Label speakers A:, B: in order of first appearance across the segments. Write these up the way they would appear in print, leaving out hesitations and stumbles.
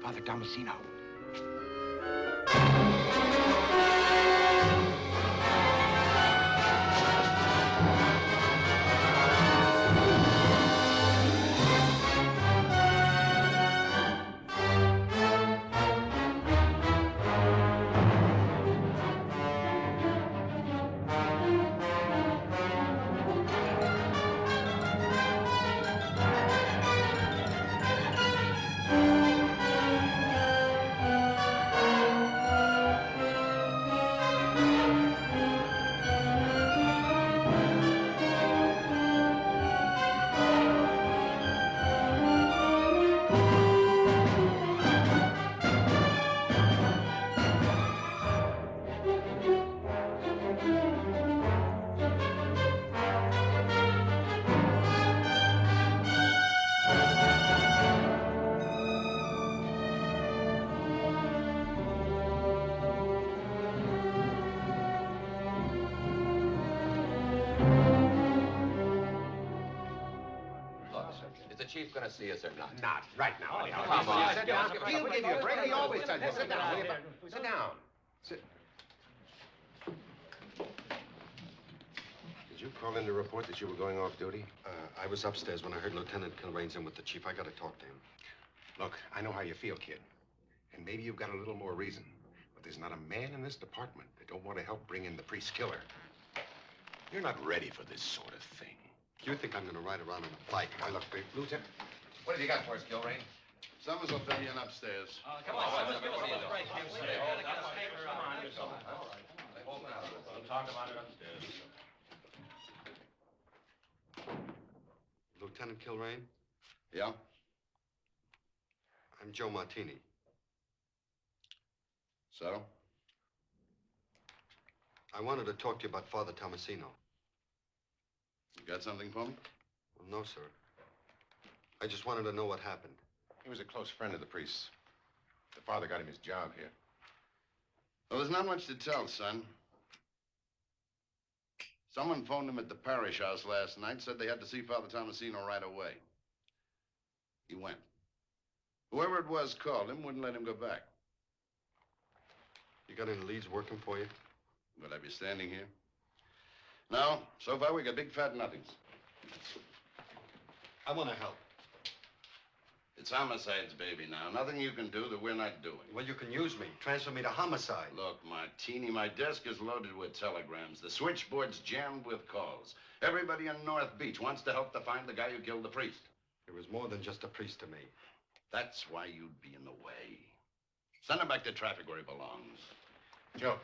A: Father Tomasino.
B: Chief gonna see us or not?
A: Not right now.
B: Come on.
A: Sit down. He'll give you a break. He always does. Sit down. Sit down. Sit. Did you call in to report that you were going off duty?
C: I was upstairs when I heard Lieutenant Kilrain's in with the chief. I gotta talk to him.
A: Look, I know how you feel, kid. And maybe you've got a little more reason. But there's not a man in this department that don't want to help bring in the priest killer. You're not ready for this sort of thing.
C: You think I'm gonna ride around in a bike?
A: Now, look, Lieutenant, what have you got for us, Kilrain?
D: Summers will fill you in upstairs.
B: Come on, let's give us a break.
D: We'll talk about it upstairs.
C: Lieutenant Kilrain?
D: Yeah?
C: I'm Joe Martini.
D: So?
C: I wanted to talk to you about Father Tomasino.
D: You got something for me?
C: Well, no, sir. I just wanted to know what happened.
A: He was a close friend of the priest's. The father got him his job here.
D: Well, there's not much to tell, son. Someone phoned him at the parish house last night, said they had to see Father Tomasino right away. He went. Whoever it was called him, wouldn't let him go back.
C: You got any leads working for you?
D: Would I be standing here? No, so far we got big fat nothings.
C: I want to help.
D: It's homicides, baby, now. Nothing you can do that we're not doing.
C: Well, you can use me. Transfer me to homicide.
D: Look, Martini, my desk is loaded with telegrams. The switchboard's jammed with calls. Everybody in North Beach wants to help to find the guy who killed the priest.
C: It was more than just a priest to me.
D: That's why you'd be in the way. Send him back to traffic where he belongs.
A: Joe.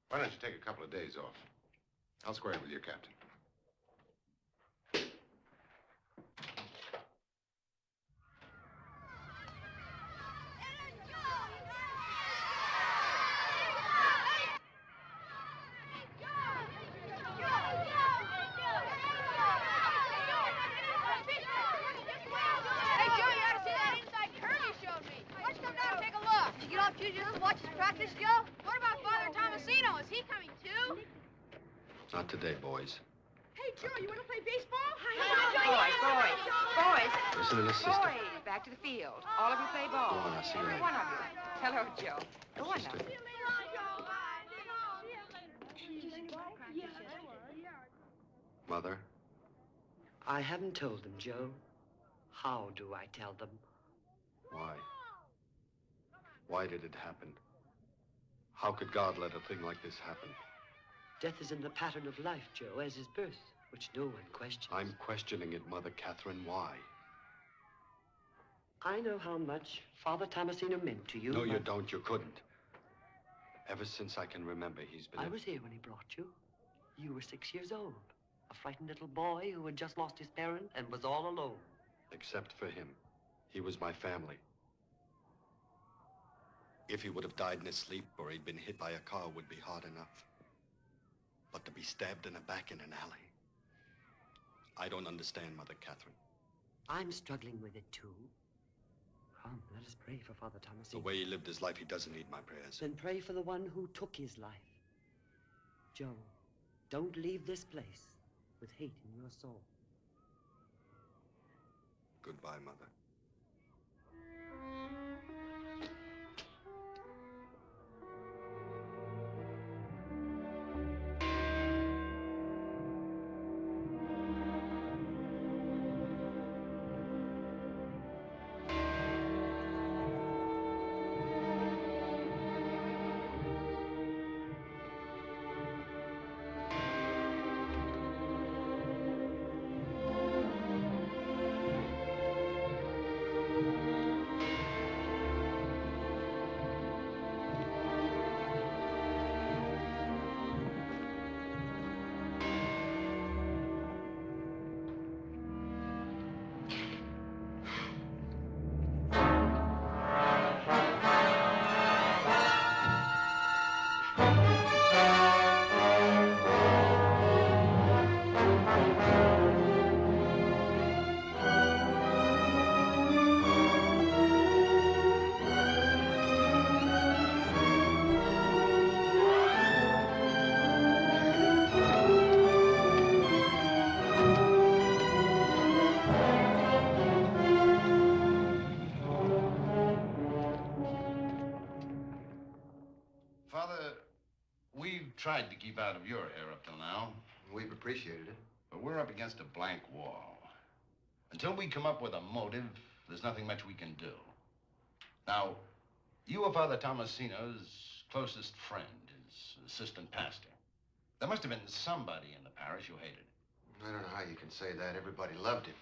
A: Why don't you take a couple of days off? I'll square it with your captain.
C: Not today, boys.
E: Hey, Joe, you want to play baseball?
F: Boys.
C: Listen to this, sister.
F: Boys, back to the field. All of you play ball.
C: Go on, I'll see you
F: Every
C: later.
F: one of you. Hello, Joe. Go on now.
C: Sister. Mother?
G: I haven't told them, Joe. How do I tell them?
C: Why? Why did it happen? How could God let a thing like this happen?
G: Death is in the pattern of life, Joe, as is birth, which no one questions.
C: I'm questioning it, Mother Catherine. Why?
G: I know how much Father Tomasino meant to you.
C: No, you don't. You couldn't. Ever since I can remember, he's been...
G: I was here when he brought you. You were 6 years old. A frightened little boy who had just lost his parent and was all alone.
C: Except for him. He was my family. If he would have died in his sleep or he'd been hit by a car would be hard enough. But to be stabbed in the back in an alley. I don't understand, Mother Catherine.
G: I'm struggling with it, too. Come, let us pray for Father Tomasino.
C: The way he lived his life, he doesn't need my prayers.
G: Then pray for the one who took his life. Joe, don't leave this place with hate in your soul.
C: Goodbye, Mother.
D: We've tried to keep out of your hair up till now.
A: We've appreciated it.
D: But we're up against a blank wall. Until we come up with a motive, there's nothing much we can do. Now, you were Father Tomasino's closest friend, his assistant pastor. There must have been somebody in the parish who hated him.
A: I don't know how you can say that. Everybody loved him.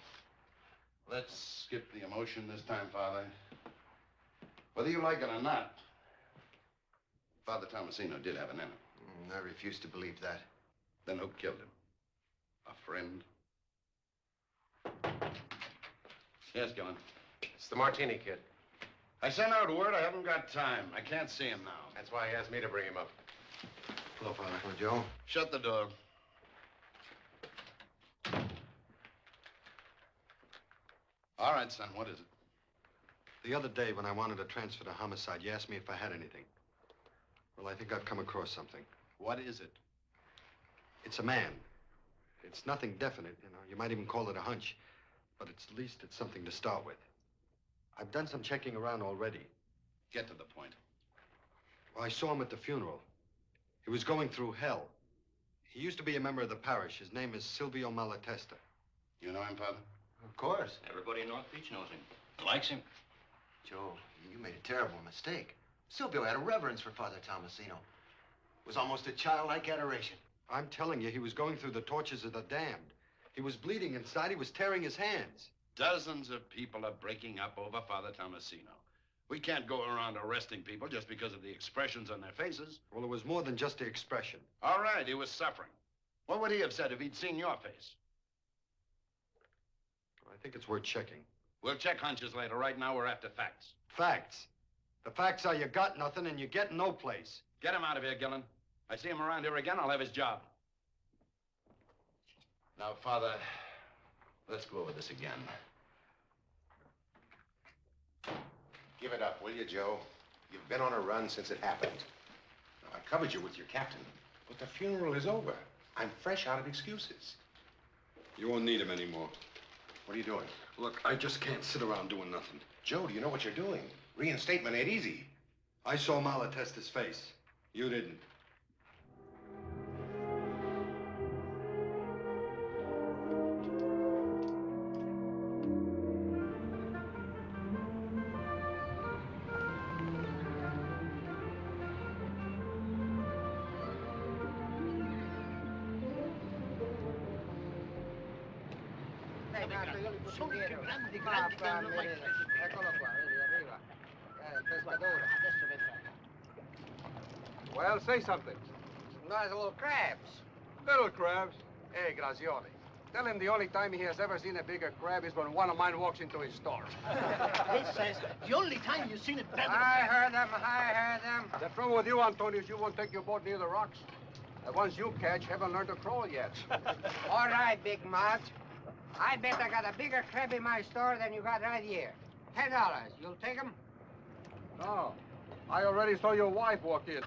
D: Let's skip the emotion this time, Father. Whether you like it or not, Father Tomasino did have an enemy.
A: I refuse to believe that.
D: Then who killed him? A friend? Yes, Gillen.
A: It's the Martini kid.
D: I sent out word. I haven't got time. I can't see him now.
A: That's why he asked me to bring him up. Hello, Father. Hello, Joe.
D: Shut the door. All right, son, what is it?
C: The other day when I wanted to transfer to homicide, you asked me if I had anything. Well, I think I've come across something.
D: What is it?
C: It's a man. It's nothing definite, you know. You might even call it a hunch. But at least it's something to start with. I've done some checking around already.
D: Get to the point.
C: Well, I saw him at the funeral. He was going through hell. He used to be a member of the parish. His name is Silvio Malatesta.
D: You know him, Father?
A: Of course.
H: Everybody in North Beach knows him. Likes him.
A: Joe, you made a terrible mistake. Silvio had a reverence for Father Tomasino. It was almost a childlike adoration.
C: I'm telling you, he was going through the tortures of the damned. He was bleeding inside. He was tearing his hands.
D: Dozens of people are breaking up over Father Tomasino. We can't go around arresting people just because of the expressions on their faces.
C: Well, it was more than just the expression.
D: All right, he was suffering. What would he have said if he'd seen your face?
C: I think it's worth checking.
D: We'll check hunches later. Right now, we're after facts.
C: Facts? The facts are you got nothing and you get no place.
D: Get him out of here, Gillen. I see him around here again, I'll have his job. Now, Father, let's go over this again.
A: Give it up, will you, Joe? You've been on a run since it happened. Now, I covered you with your captain, but the funeral is over. I'm fresh out of excuses.
C: You won't need him anymore.
A: What are you doing?
C: Look, I just can't sit around doing nothing.
A: Joe, do you know what you're doing? Reinstatement ain't easy.
C: I saw Malatesta's face. You didn't.
I: Eccolo qua, vedi, arriva. Il pescatore. Adesso vedrai.
J: Well, say something.
I: Nice little crabs.
J: Little crabs? Hey, Grazioli. Tell him the only time he has ever seen a bigger crab is when one of mine walks into his store.
I: He says the only time you've seen it better.
F: I heard them.
J: The trouble with you, Antonio, is you won't take your boat near the rocks. The ones you catch haven't learned to crawl yet.
F: All right, Big Mart. I bet I got a bigger crab in my store than you got right here. $10. You'll take him?
J: No. I already saw your wife walk in.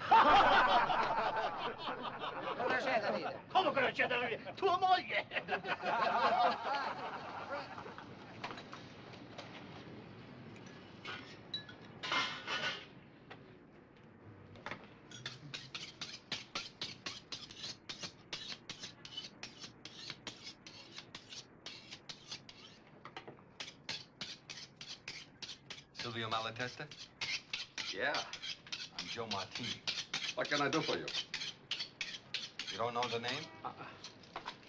F: Cosa c'è da dire?
I: Come che non c'è da dire? Tua moglie!
C: Silvio Malatesta?
J: Yeah.
C: I'm Joe Martini.
J: What can I do for you?
C: You don't know the name?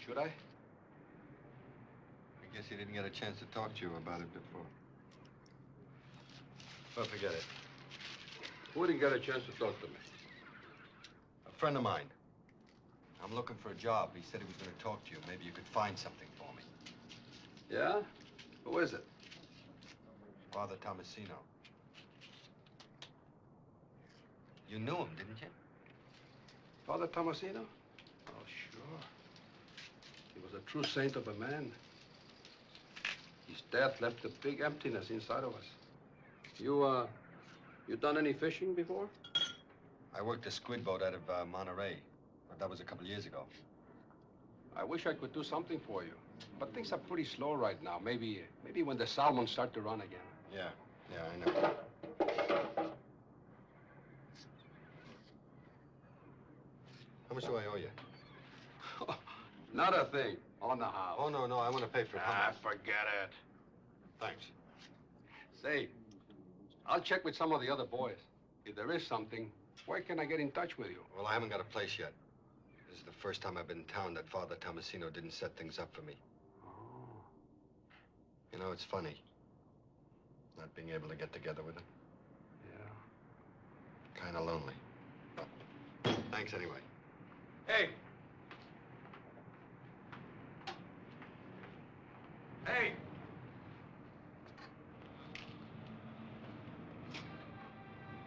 J: Should I?
C: I guess he didn't get a chance to talk to you about it before. Well, forget it.
J: Who didn't get a chance to talk to me?
C: A friend of mine. I'm looking for a job. He said he was going to talk to you. Maybe you could find something for me.
J: Yeah? Who is it?
C: Father Tomasino. You knew him, didn't you?
J: Father Tomasino? Oh, sure. He was a true saint of a man. His death left a big emptiness inside of us. You done any fishing before?
C: I worked a squid boat out of Monterey, but that was a couple years ago.
J: I wish I could do something for you. But things are pretty slow right now. Maybe when the salmon start to run again.
C: Yeah, I know. How much do I owe you?
J: Not a thing. On the house.
C: Oh, no, I want to pay for it.
J: Forget it.
C: Thanks.
J: Say, I'll check with some of the other boys. If there is something, where can I get in touch with you?
C: Well, I haven't got a place yet. This is the first time I've been in town that Father Tomasino didn't set things up for me.
J: Oh.
C: You know, it's funny, not being able to get together with him.
J: Yeah.
C: Kind of lonely. But thanks anyway.
J: Hey! Hey!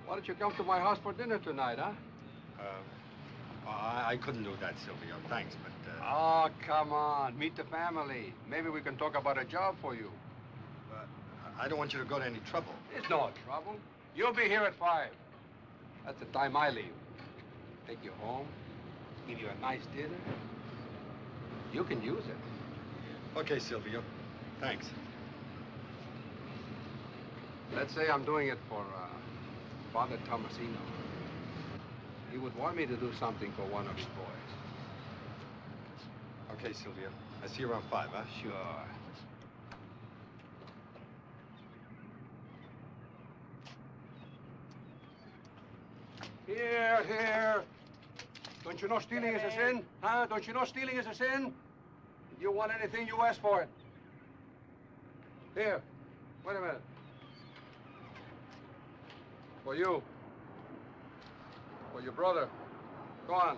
J: Why don't you come to my house for dinner tonight, huh?
C: I couldn't do that, Silvio. Thanks, but...
J: Oh, come on. Meet the family. Maybe we can talk about a job for you.
C: I don't want you to go to any trouble.
J: It's no trouble. You'll be here at 5. That's the time I leave. Take you home, give you a nice dinner. You can use it.
C: Okay, Silvio. Thanks.
J: Let's say I'm doing it for Father Tomasino. He would want me to do something for one of his boys.
C: Okay, Silvio. I see you around 5, huh?
J: Sure. Here. Don't you know stealing is a sin? Huh? Don't you know stealing is a sin? If you want anything, you ask for it. Here. Wait a minute. For you. For your brother. Go on.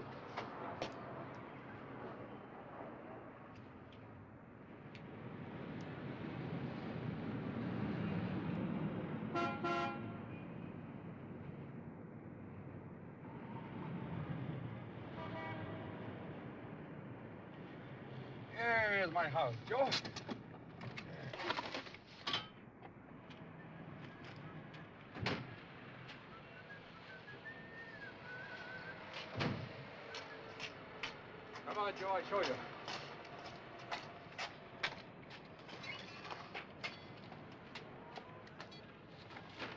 J: Here's my house, Joe. Come on, Joe, I'll show you.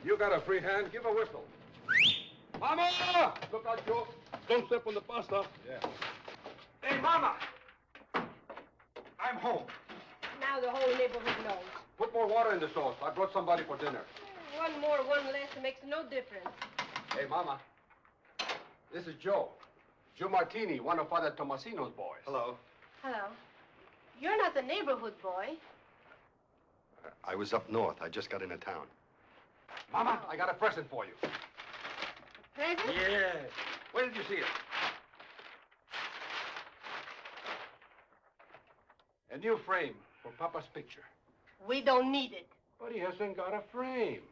J: You got a free hand, give a whistle. Mama! Look out, Joe. Don't step on the pasta.
C: Yeah.
J: Hey, Mama! I'm home.
E: Now the whole neighborhood knows.
J: Put more water in the sauce. I brought somebody for dinner.
E: One more, one less, it makes no difference.
J: Hey, Mama. This is Joe. Joe Martini, one of Father Tomasino's boys.
C: Hello.
E: Hello. You're not the neighborhood boy.
C: I was up north. I just got into town.
J: Mama, I got a present for you.
E: A present?
J: Yeah. Where did you see it? A new frame for Papa's picture.
E: We don't need it.
J: But he hasn't got a frame.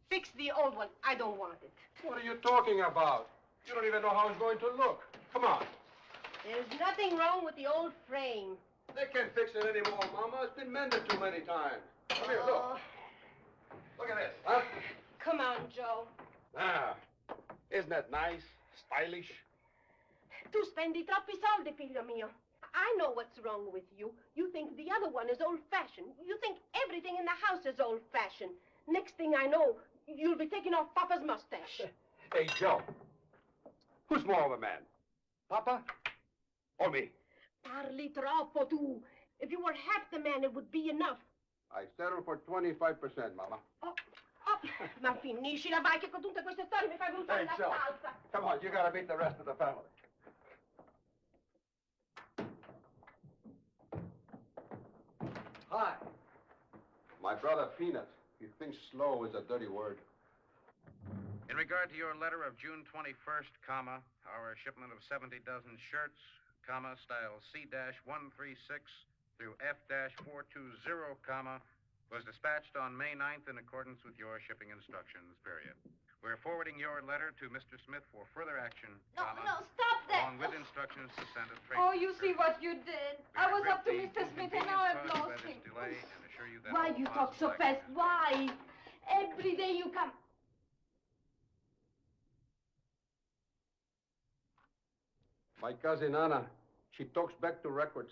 E: Fix the old one. I don't want it.
J: What are you talking about? You don't even know how it's going to look. Come on.
E: There's nothing wrong with the old frame.
J: They can't fix it anymore, Mama. It's been mended too many times. Come here, look. Look at this, huh?
E: Come on, Joe.
J: Ah, isn't that nice? Stylish?
E: Tu spendi troppi soldi, figlio mio. I know what's wrong with you. You think the other one is old-fashioned. You think everything in the house is old-fashioned. Next thing I know, you'll be taking off Papa's mustache.
J: Hey, Joe. Who's more of a man? Papa or me?
E: Parli troppo, tu. If you were half the man, it would be enough.
J: I settle for 25%, Mama.
E: Oh, Oh, ma finiscila, vai, che con tutte queste storie mi fai bruciare la
J: Joe.
E: salsa.
J: Come on, you gotta meet the rest of the family. Hi. My brother Peanut. He thinks slow is a dirty word.
K: In regard to your letter of June 21st, comma, our shipment of 70 dozen shirts, comma, style C-136 through F-420, comma, was dispatched on May 9th in accordance with your shipping instructions, period. We're forwarding your letter to Mr. Smith for further action,
L: No,
K: comma,
L: no, stop that.
K: along with instructions to send a freight.
L: Oh, you see what you did. I was up to Mr. Smith and now I've lost him.
K: Delay and assure you that
L: Why
K: all
L: you talk so
K: possible
L: fast?
K: action is
L: Why? Every day you come.
J: My cousin Anna. She talks back to records.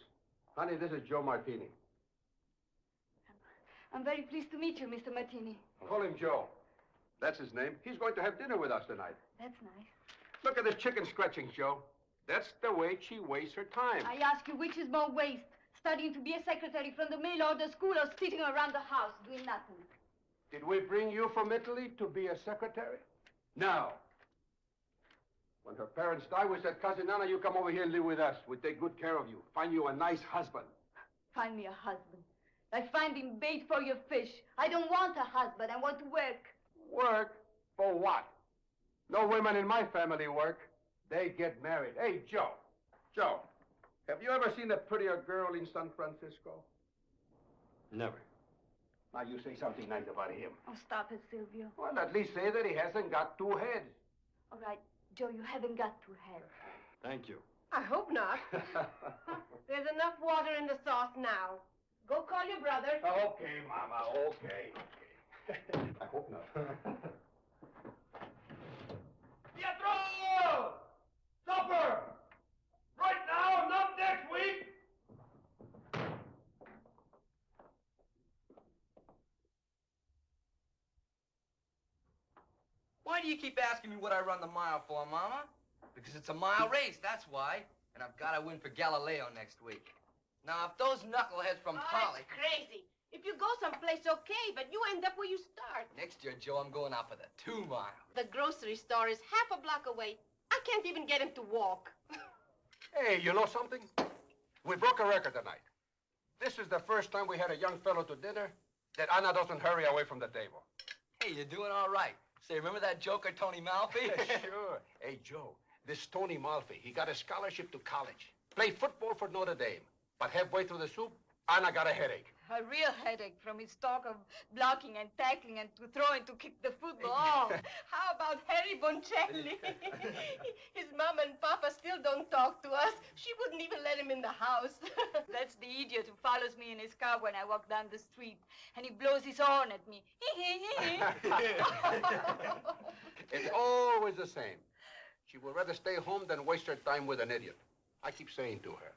J: Honey, this is Joe Martini.
L: I'm very pleased to meet you, Mr. Martini.
J: Call him Joe. That's his name. He's going to have dinner with us tonight.
L: That's nice.
J: Look at this chicken scratching, Joe. That's the way she wastes her time.
L: I ask you, which is more waste? Studying to be a secretary from the mail order school or sitting around the house doing nothing?
J: Did we bring you from Italy to be a secretary? No. When her parents die, we said, Cousin Anna, you come over here and live with us. We'll take good care of you. Find you a nice husband.
L: Find me a husband. Like finding bait for your fish. I don't want a husband. I want to work.
J: Work? For what? No women in my family work. They get married. Hey, Joe. Joe, have you ever seen a prettier girl in San Francisco?
C: Never.
J: Now, you say something nice about him.
L: Oh, stop it, Silvio.
J: Well, at least say that he hasn't got two heads.
L: All right, Joe, you haven't got two heads.
C: Thank you.
E: I hope not. There's enough water in the sauce now. Go call your brother.
J: Okay, Mama, okay. I hope not.
M: Pietro! Supper! Right now, not next week!
I: Why do you keep asking me what I run the mile for, Mama? Because it's a mile race, that's why. And I've got to win for Galileo next week. Now, if those knuckleheads from college...
E: It's crazy. If you go someplace, okay, but you end up where you start.
I: Next year, Joe, I'm going out for the 2 mile.
E: The grocery store is half a block away. I can't even get him to walk.
J: Hey, you know something? We broke a record tonight. This is the first time we had a young fellow to dinner that Anna doesn't hurry away from the table.
I: Hey, you're doing all right. Say, remember that joker, Tony Malfi?
J: Sure. Hey, Joe, this Tony Malfi, he got a scholarship to college. Played football for Notre Dame. But halfway through the soup, Anna got a headache.
L: A real headache from his talk of blocking and tackling and to throw and to kick the football.
E: Oh, how about Harry Boncelli? His mom and papa still don't talk to us. She wouldn't even let him in the house.
L: That's the idiot who follows me in his car when I walk down the street. And he blows his horn at me.
J: It's always the same. She would rather stay home than waste her time with an idiot. I keep saying to her,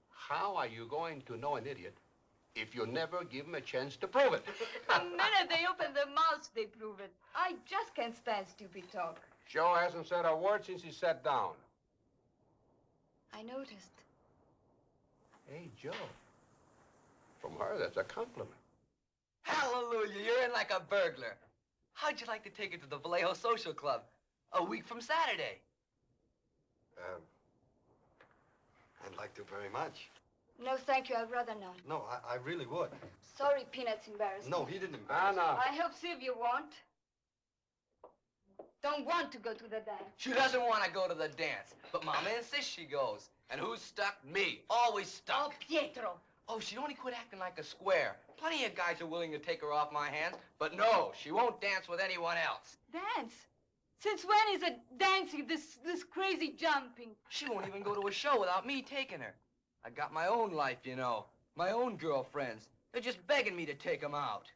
J: how are you going to know an idiot if you never give him a chance to prove it?
L: The minute they open their mouths, they prove it. I just can't stand stupid talk.
J: Joe hasn't said a word since he sat down.
L: I noticed.
J: Hey, Joe. From her, that's a compliment.
I: Hallelujah, you're in like a burglar. How'd you like to take it to the Vallejo Social Club a week from Saturday?
C: I'd like to very much.
L: No, thank you. I'd rather not.
C: No, I really would.
L: Sorry, Peanut's embarrassed.
C: No, he didn't embarrass
J: Anna.
L: I hope Sylvia won't. Don't want to go to the dance.
I: She doesn't want to go to the dance, but Mama insists she goes. And who's stuck? Me. Always stuck.
L: Oh, Pietro.
I: Oh, she'd only quit acting like a square. Plenty of guys are willing to take her off my hands, but no, she won't dance with anyone else.
L: Dance? Since when is it dancing, this crazy jumping?
I: She won't even go to a show without me taking her. I got my own life, you know. My own girlfriends. They're just begging me to take them out.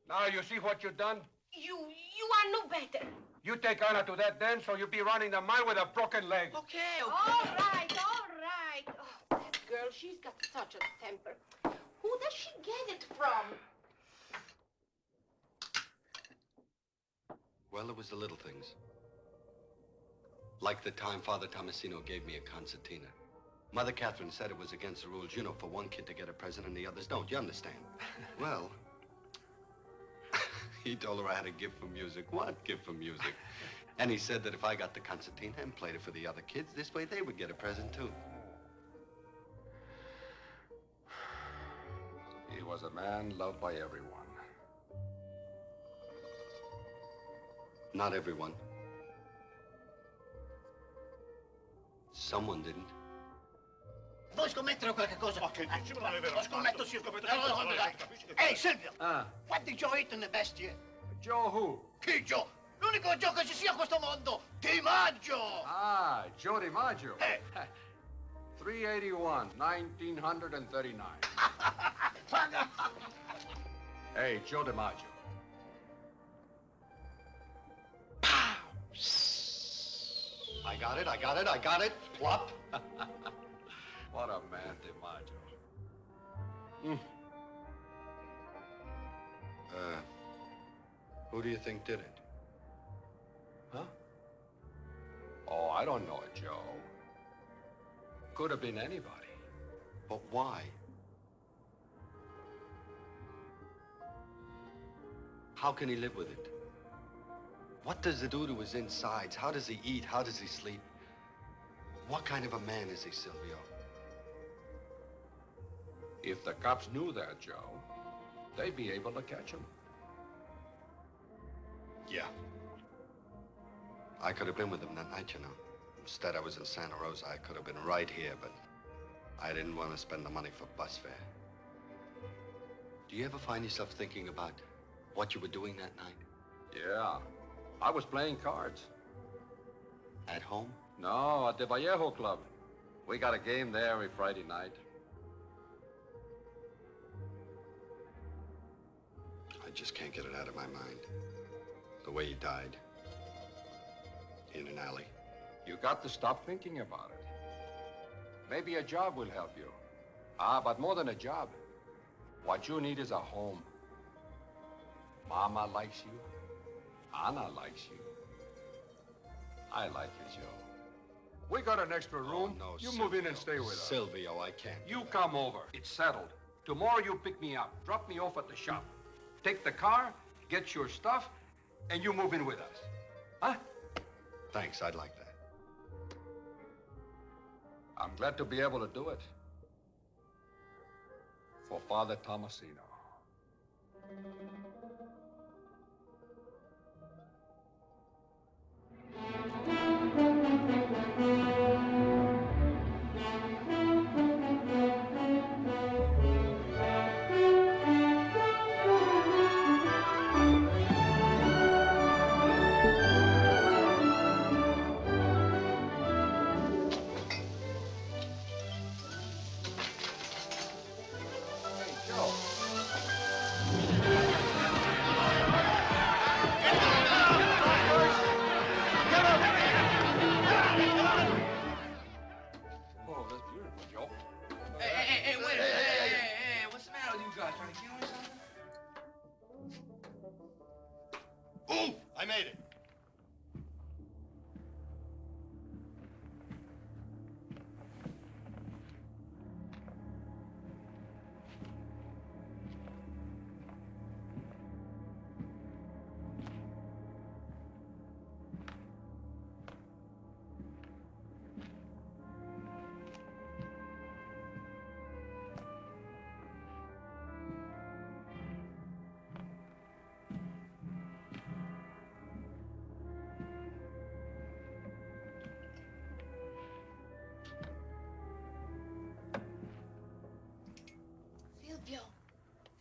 J: Now you see what you've done?
E: You are no better.
J: You take Anna to that dance, or you'll be running the mile with a broken leg.
I: Okay.
E: All right. Oh, that girl, she's got such a temper. Who does she get it from?
C: Well, it was the little things. Like the time Father Tomasino gave me a concertina. Mother Catherine said it was against the rules, you know, for one kid to get a present and the others don't. You understand? Well, he told her I had a gift for music. What gift for music? And he said that if I got the concertina and played it for the other kids, this way they would get a present, too.
J: He was a man loved by everyone.
C: Not everyone. Someone didn't.
N: Vuoi scommettere qualche cosa? Ma che dici? Non è vero. Lo scommetto sì. Ehi, Silvio! What did Joe eat in the bestie?
J: Joe who?
N: Chi Joe? L'unico Joe che ci sia a questo mondo! Di Maggio!
J: Ah, Joe Di Maggio. 381, 1939. Hey, Joe Di Maggio.
C: I got it. Plop.
J: What a man, Di Maggio.
C: Who do you think did it?
J: Huh? Oh, I don't know, Joe. Could have been anybody.
C: But why? How can he live with it? What does it do to his insides? How does he eat? How does he sleep? What kind of a man is he, Silvio?
J: If the cops knew that, Joe, they'd be able to catch him.
C: Yeah. I could have been with him that night, you know. Instead, I was in Santa Rosa. I could have been right here, but I didn't want to spend the money for bus fare. Do you ever find yourself thinking about what you were doing that night?
J: Yeah. I was playing cards.
C: At home?
J: No, at the Vallejo Club. We got a game there every Friday night.
C: I just can't get it out of my mind. The way he died. In an alley.
J: You got to stop thinking about it. Maybe a job will help you. But more than a job. What you need is a home. Mama likes you. Anna likes you. I like you, Joe. We got an extra room.
C: Oh, no,
J: you
C: Silvio.
J: move in and stay with us.
C: Silvio, I can't.
J: You come over. It's settled. Tomorrow you pick me up. Drop me off at the shop. Take the car, get your stuff, and you move in with us. Huh?
C: Thanks, I'd like that.
J: I'm glad to be able to do it. For Father Tomasino.
C: I made it.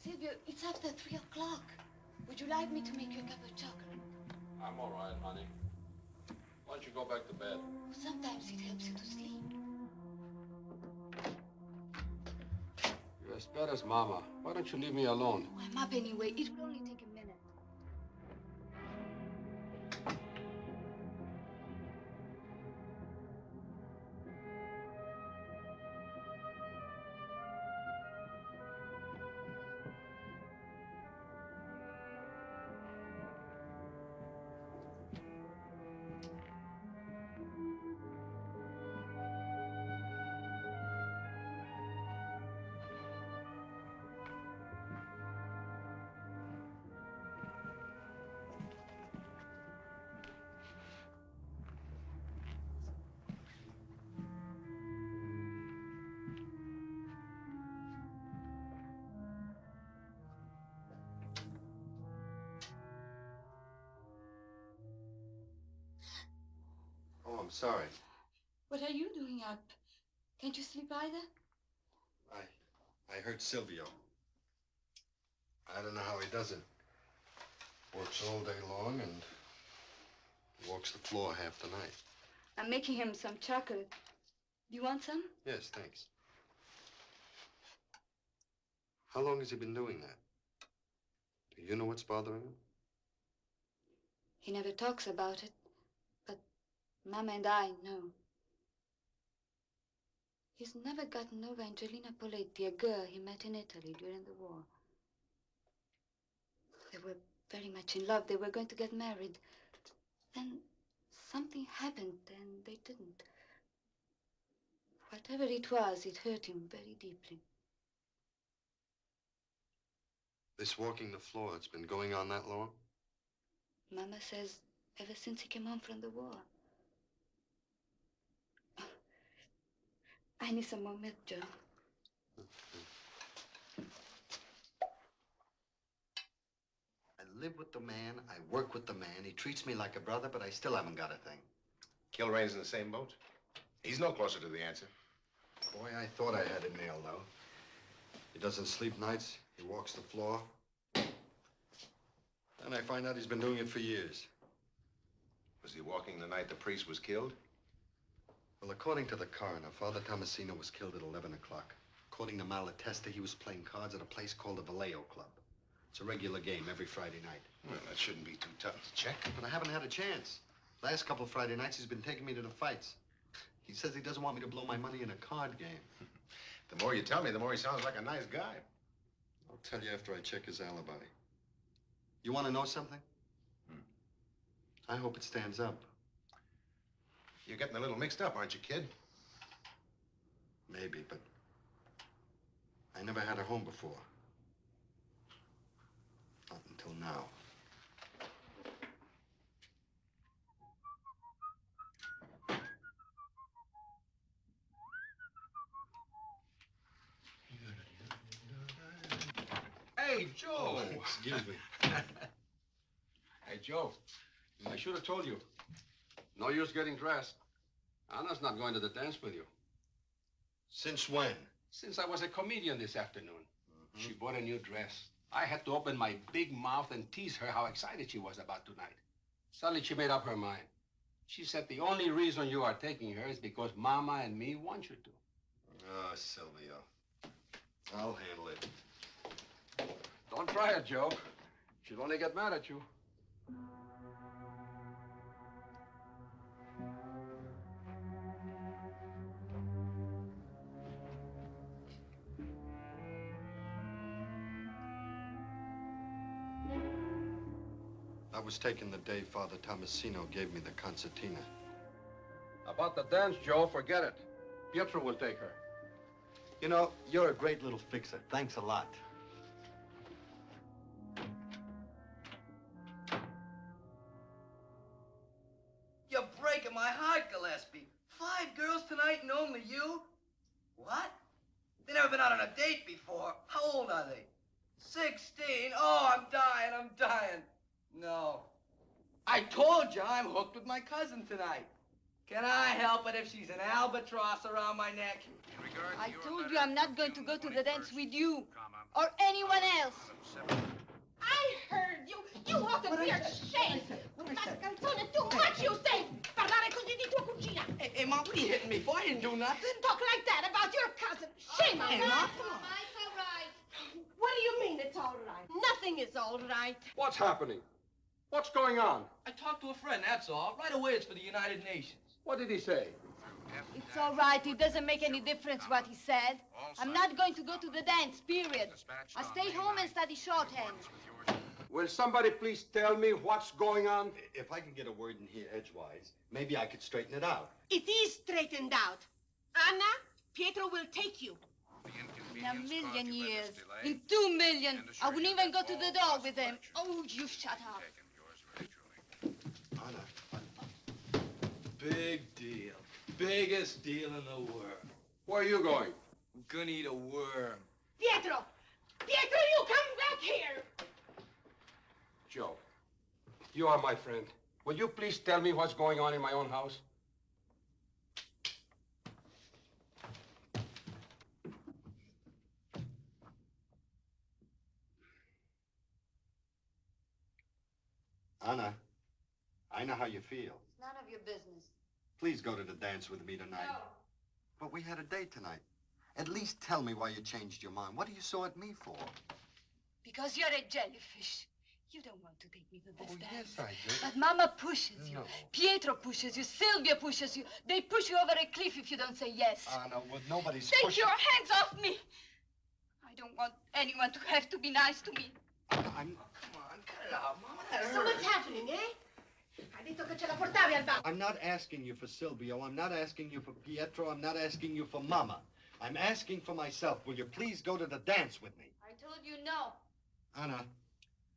L: Silvio, it's after 3 o'clock. Would you like me to make you a cup of chocolate?
J: I'm all right, honey. Why don't you go back to bed?
L: Sometimes it helps you to sleep.
J: You're as bad as Mama. Why don't you leave me alone?
L: Oh, I'm up anyway. It will only take a minute.
C: I'm sorry.
L: What are you doing up? Can't you sleep either?
C: I heard Silvio. I don't know how he does it. Works all day long and walks the floor half the night.
L: I'm making him some chocolate. Do you want some?
C: Yes, thanks. How long has he been doing that? Do you know what's bothering him?
L: He never talks about it, but Mama and I know. He's never gotten over Angelina Poletti, a girl he met in Italy during the war. They were very much in love. They were going to get married. Then something happened and they didn't. Whatever it was, it hurt him very deeply.
C: This walking the floor, it's been going on that long?
L: Mama says ever since he came home from the war. I need some more milk, Joe.
C: I live with the man, I work with the man. He treats me like a brother, but I still haven't got a thing.
A: Kilrain's in the same boat. He's no closer to the answer.
C: Boy, I thought I had it nailed, though. He doesn't sleep nights. He walks the floor. And I find out he's been doing it for years.
A: Was he walking the night the priest was killed?
C: Well, according to the coroner, Father Tomasino was killed at 11 o'clock. According to Malatesta, he was playing cards at a place called the Vallejo Club. It's a regular game every Friday night.
A: Well, that shouldn't be too tough to check.
C: But I haven't had a chance. Last couple of Friday nights, he's been taking me to the fights. He says he doesn't want me to blow my money in a card game.
A: The more you tell me, the more he sounds like a nice guy.
C: I'll tell you after I check his alibi. You want to know something? I hope it stands up.
A: You're getting a little mixed up, aren't you, kid?
C: Maybe, but I never had a home before. Not until now.
J: Hey, Joe!
C: Oh, excuse me.
J: Hey, Joe, I should have told you. No use getting dressed. Anna's not going to the dance with you.
C: Since when?
J: Since I was a comedian this afternoon. She bought a new dress. I had to open my big mouth and tease her how excited she was about tonight. Suddenly, she made up her mind. She said the only reason you are taking her is because Mama and me want you to.
C: Oh, Silvio. I'll handle it.
J: Don't try it, Joe. She'll only get mad at you.
C: That was taken the day Father Tomasino gave me the concertina.
J: About the dance, Joe, forget it. Pietro will take her.
C: You know, you're a great little fixer. Thanks a lot.
I: You're breaking my heart, Gillespie. 5 girls tonight and only you? What? They never been out on a date before. How old are they? 16? Oh, I'm dying. No. I told you I'm hooked with my cousin tonight. Can I help it if she's an albatross around my neck?
L: I told you I'm not going to go to the dance with you or anyone else.
E: I heard you. You ought to be ashamed. Mascalzone, too much, you say. Parlare così di tua cugina.
I: Hey, Mom, what are you hitting me for? I didn't do nothing.
E: Talk like that about your cousin. Shame on you.
L: It's all right.
E: What do you mean it's all right? Nothing is all right.
J: What's happening? What's going on?
I: I talked to a friend, that's all. Right away, it's for the United Nations.
J: What did he say?
L: It's all right. It doesn't make any difference what he said. I'm not going to go to the dance, period. I'll stay home and study shorthand.
J: Will somebody please tell me what's going on?
C: If I can get a word in here edgewise, maybe I could straighten it out.
E: It is straightened out. Anna, Pietro will take you.
L: In a million years, in 2 million, I wouldn't even go to the door with him. Oh, you shut up.
C: Anna.
I: Big deal. Biggest deal in the world.
J: Where are you going?
I: I'm gonna eat a worm.
E: Pietro! Pietro, you come back here!
J: Joe, you are my friend. Will you please tell me what's going on in my own house?
C: Anna, I know how you feel.
L: It's none of your business.
C: Please go to the dance with me tonight.
L: No.
C: But we had a date tonight. At least tell me why you changed your mind. What are you so at me for?
L: Because you're a jellyfish. You don't want to take me to this dance.
C: Yes, I do.
L: But Mama pushes you.
C: No.
L: Pietro pushes you. Sylvia pushes you. They push you over a cliff if you don't say yes.
C: Anna, well, nobody's
L: Take
C: pushing...
L: your hands off me. I don't want anyone to have to be nice to me.
C: I'm...
I: Come on, cut it out, Mama.
E: So what's happening, eh? Hai detto che ce la portavi al bar.
C: I'm not asking you for Silvio. I'm not asking you for Pietro. I'm not asking you for Mama. I'm asking for myself. Will you please go to the dance with me?
L: I told you no.
C: Anna,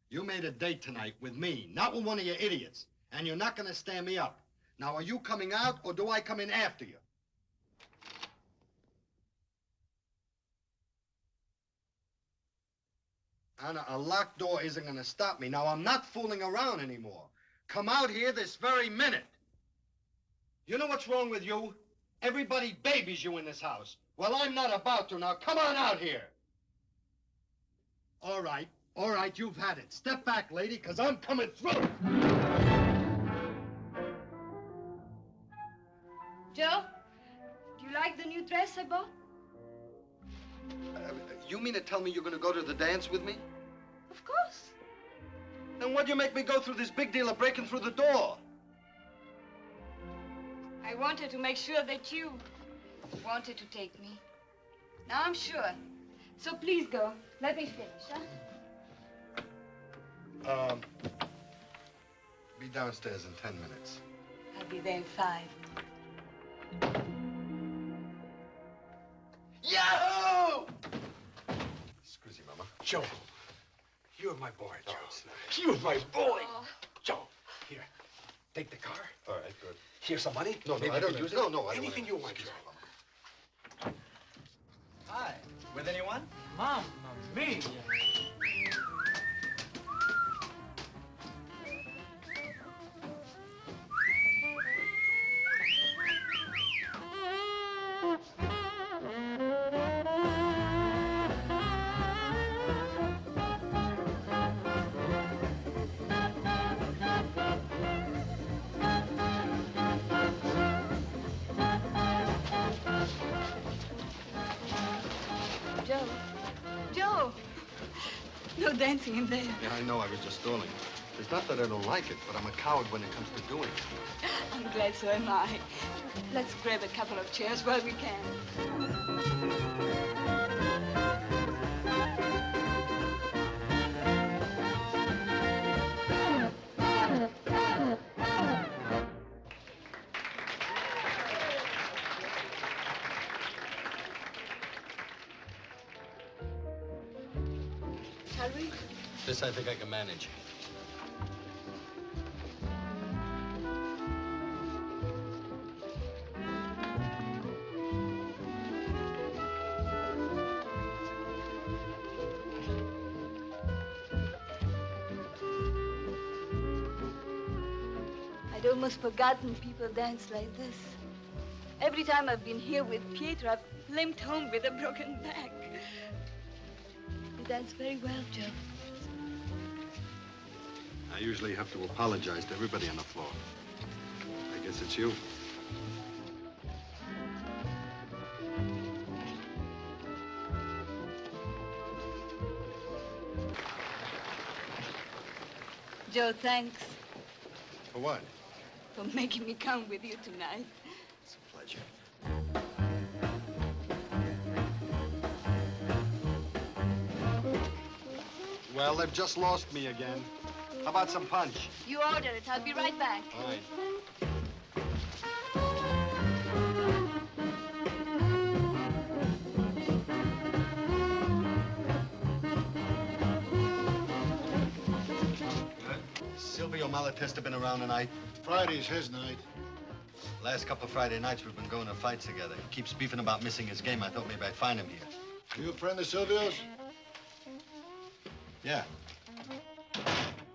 C: you made a date tonight with me, not with one of your idiots. And you're not going to stand me up. Now, are you coming out, or do I come in after you? Anna, a locked door isn't going to stop me. Now, I'm not fooling around anymore. Come out here this very minute. You know what's wrong with you? Everybody babies you in this house. Well, I'm not about to. Now, come on out here. All right, you've had it. Step back, lady, because I'm coming through.
L: Joe, do you like the new dress I bought?
C: You mean to tell me you're going to go to the dance with me?
L: Of course.
C: Then why'd you make me go through this big deal of breaking through the door?
L: I wanted to make sure that you wanted to take me. Now I'm sure. So please go. Let me finish, huh?
C: Be downstairs in 10 minutes.
L: I'll be there in 5.
I: Yahoo!
C: Scusi, Mama.
J: Joe, you're my boy, Joe. You're my boy.
L: Oh.
J: Joe, here, take the car.
C: All right, good.
J: Here's some money.
C: No,
J: Maybe
C: I
J: you
C: don't
J: could use
C: know.
J: it.
C: No, I don't
J: Anything
C: want
J: you
C: it.
J: want,
C: Excuse
J: Joe.
C: me,
I: Hi. With anyone?
M: Mamma mia.
L: Joe. No dancing in there.
C: Yeah, I know. I was just stalling. It's not that I don't like it, but I'm a coward when it comes to doing it.
L: I'm glad so am I. Let's grab a couple of chairs while we can. Shall we?
C: This I think I can manage.
L: I'd almost forgotten people dance like this. Every time I've been here with Pietro, I've limped home with a broken back. You dance very well, Joe.
C: I usually have to apologize to everybody on the floor. I guess it's you.
L: Joe, thanks
C: For what?
L: for making me come with you tonight.
C: It's a pleasure. Well, they've just lost me again. How about some punch?
L: You order it. I'll be right back.
C: All right. Silvio Malatesta been around tonight?
N: Friday's his night.
C: Last couple Friday nights we've been going to fights together. He keeps beefing about missing his game. I thought maybe I'd find him here.
N: You a friend of Silvio's?
C: Yeah.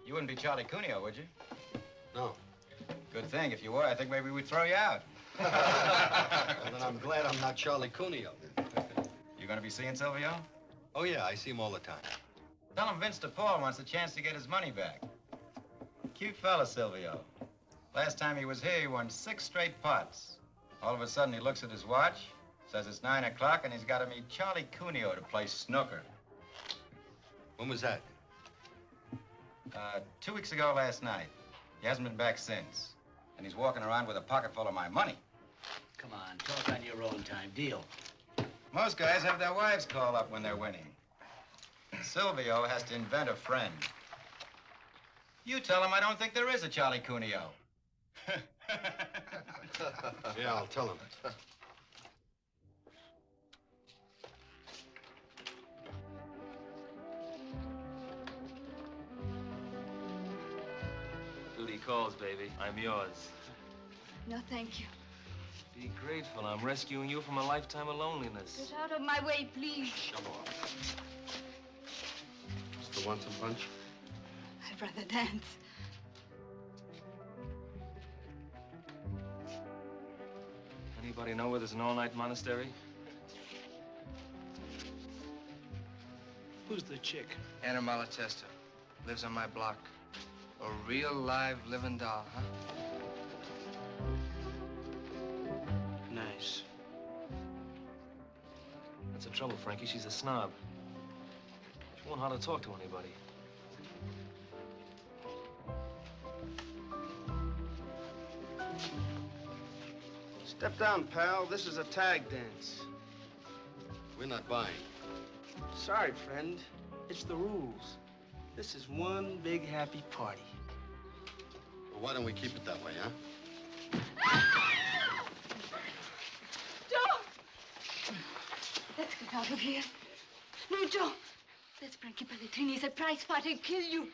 B: You wouldn't be Charlie Cuneo, would you?
C: No.
B: Good thing. If you were, I think maybe we'd throw you out.
C: Well, then I'm glad I'm not Charlie Cuneo.
B: You gonna be seeing Silvio?
C: Oh, yeah, I see him all the time.
B: Tell him Vince DePaul wants a chance to get his money back. Cute fella, Silvio. Last time he was here, he won 6 straight pots. All of a sudden, he looks at his watch, says it's 9 o'clock, and he's got to meet Charlie Cuneo to play snooker.
C: When was that?
B: 2 weeks ago last night. He hasn't been back since. And he's walking around with a pocket full of my money.
N: Come on, talk on your own time. Deal.
B: Most guys have their wives call up when they're winning. Silvio has to invent a friend. You tell him I don't think there is a Charlie Cuneo.
C: Yeah, I'll tell him.
O: Duty calls, baby. I'm yours.
L: No, thank you.
O: Be grateful. I'm rescuing you from a lifetime of loneliness.
L: Get out of my way, please.
C: Come on. Still want some punch?
L: I'd rather dance.
O: Anybody know where there's an all-night monastery?
F: Who's the chick?
I: Anna Malatesta. Lives on my block. A real live living doll, huh?
F: Nice.
O: That's the trouble, Frankie. She's a snob. She won't hardly talk to anybody.
F: Step down, pal. This is a tag dance.
C: We're not buying.
F: Sorry, friend. It's the rules. This is one big happy party.
C: Well, why don't we keep it that way, huh?
L: Joe! Let's get out of here. No, Joe. That's Frankie Pelletrini's surprise party. He'll kill you.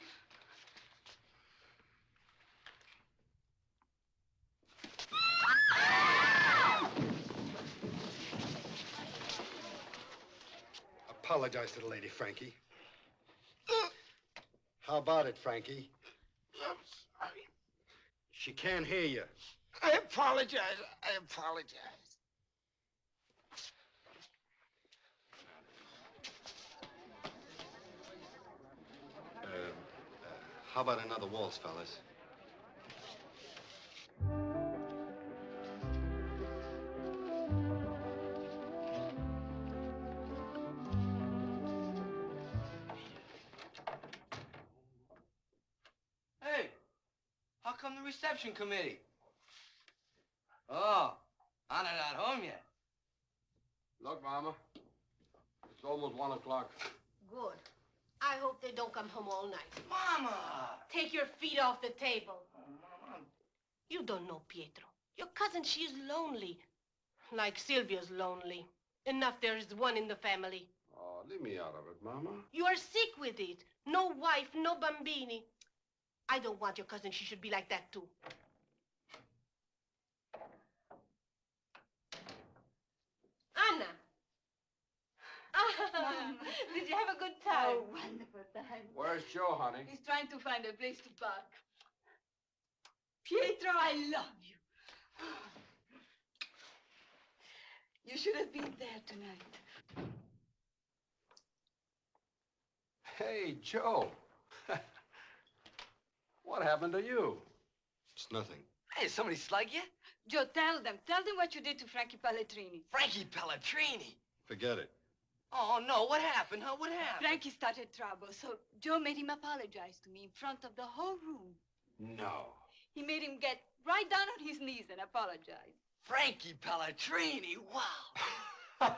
C: Apologize to the lady, Frankie. How about it, Frankie?
F: I'm sorry.
C: She can't hear you.
F: I apologize. I apologize.
C: How about another waltz, fellas?
I: Hey, how come the reception committee? Oh, Anna not home yet.
J: Look, Mama, it's almost 1 o'clock.
E: Good. I hope they don't come home all night.
I: Mama!
E: Take your feet off the table. You don't know Pietro. Your cousin, she is lonely. Like Silvio's lonely. Enough there is one in the family.
J: Oh, leave me out of it, Mama.
E: You are sick with it. No wife, no bambini. I don't want your cousin. She should be like that, too. Anna.
L: Mom.
E: Did you have a good time?
L: Oh, wonderful time.
J: Where's Joe, honey?
L: He's trying to find a place to park. Pietro, I love you. You should have been there tonight.
J: Hey, Joe. What happened to you?
C: It's nothing.
N: Hey, somebody slug you?
L: Joe, tell them what you did to Frankie Pelletrini.
N: Frankie Pelletrini?
C: Forget it.
N: Oh, no, what happened, huh? What happened?
L: Frankie started trouble, so Joe made him apologize to me in front of the whole room.
J: No.
L: He made him get right down on his knees and apologize.
N: Frankie Pelletrini, wow.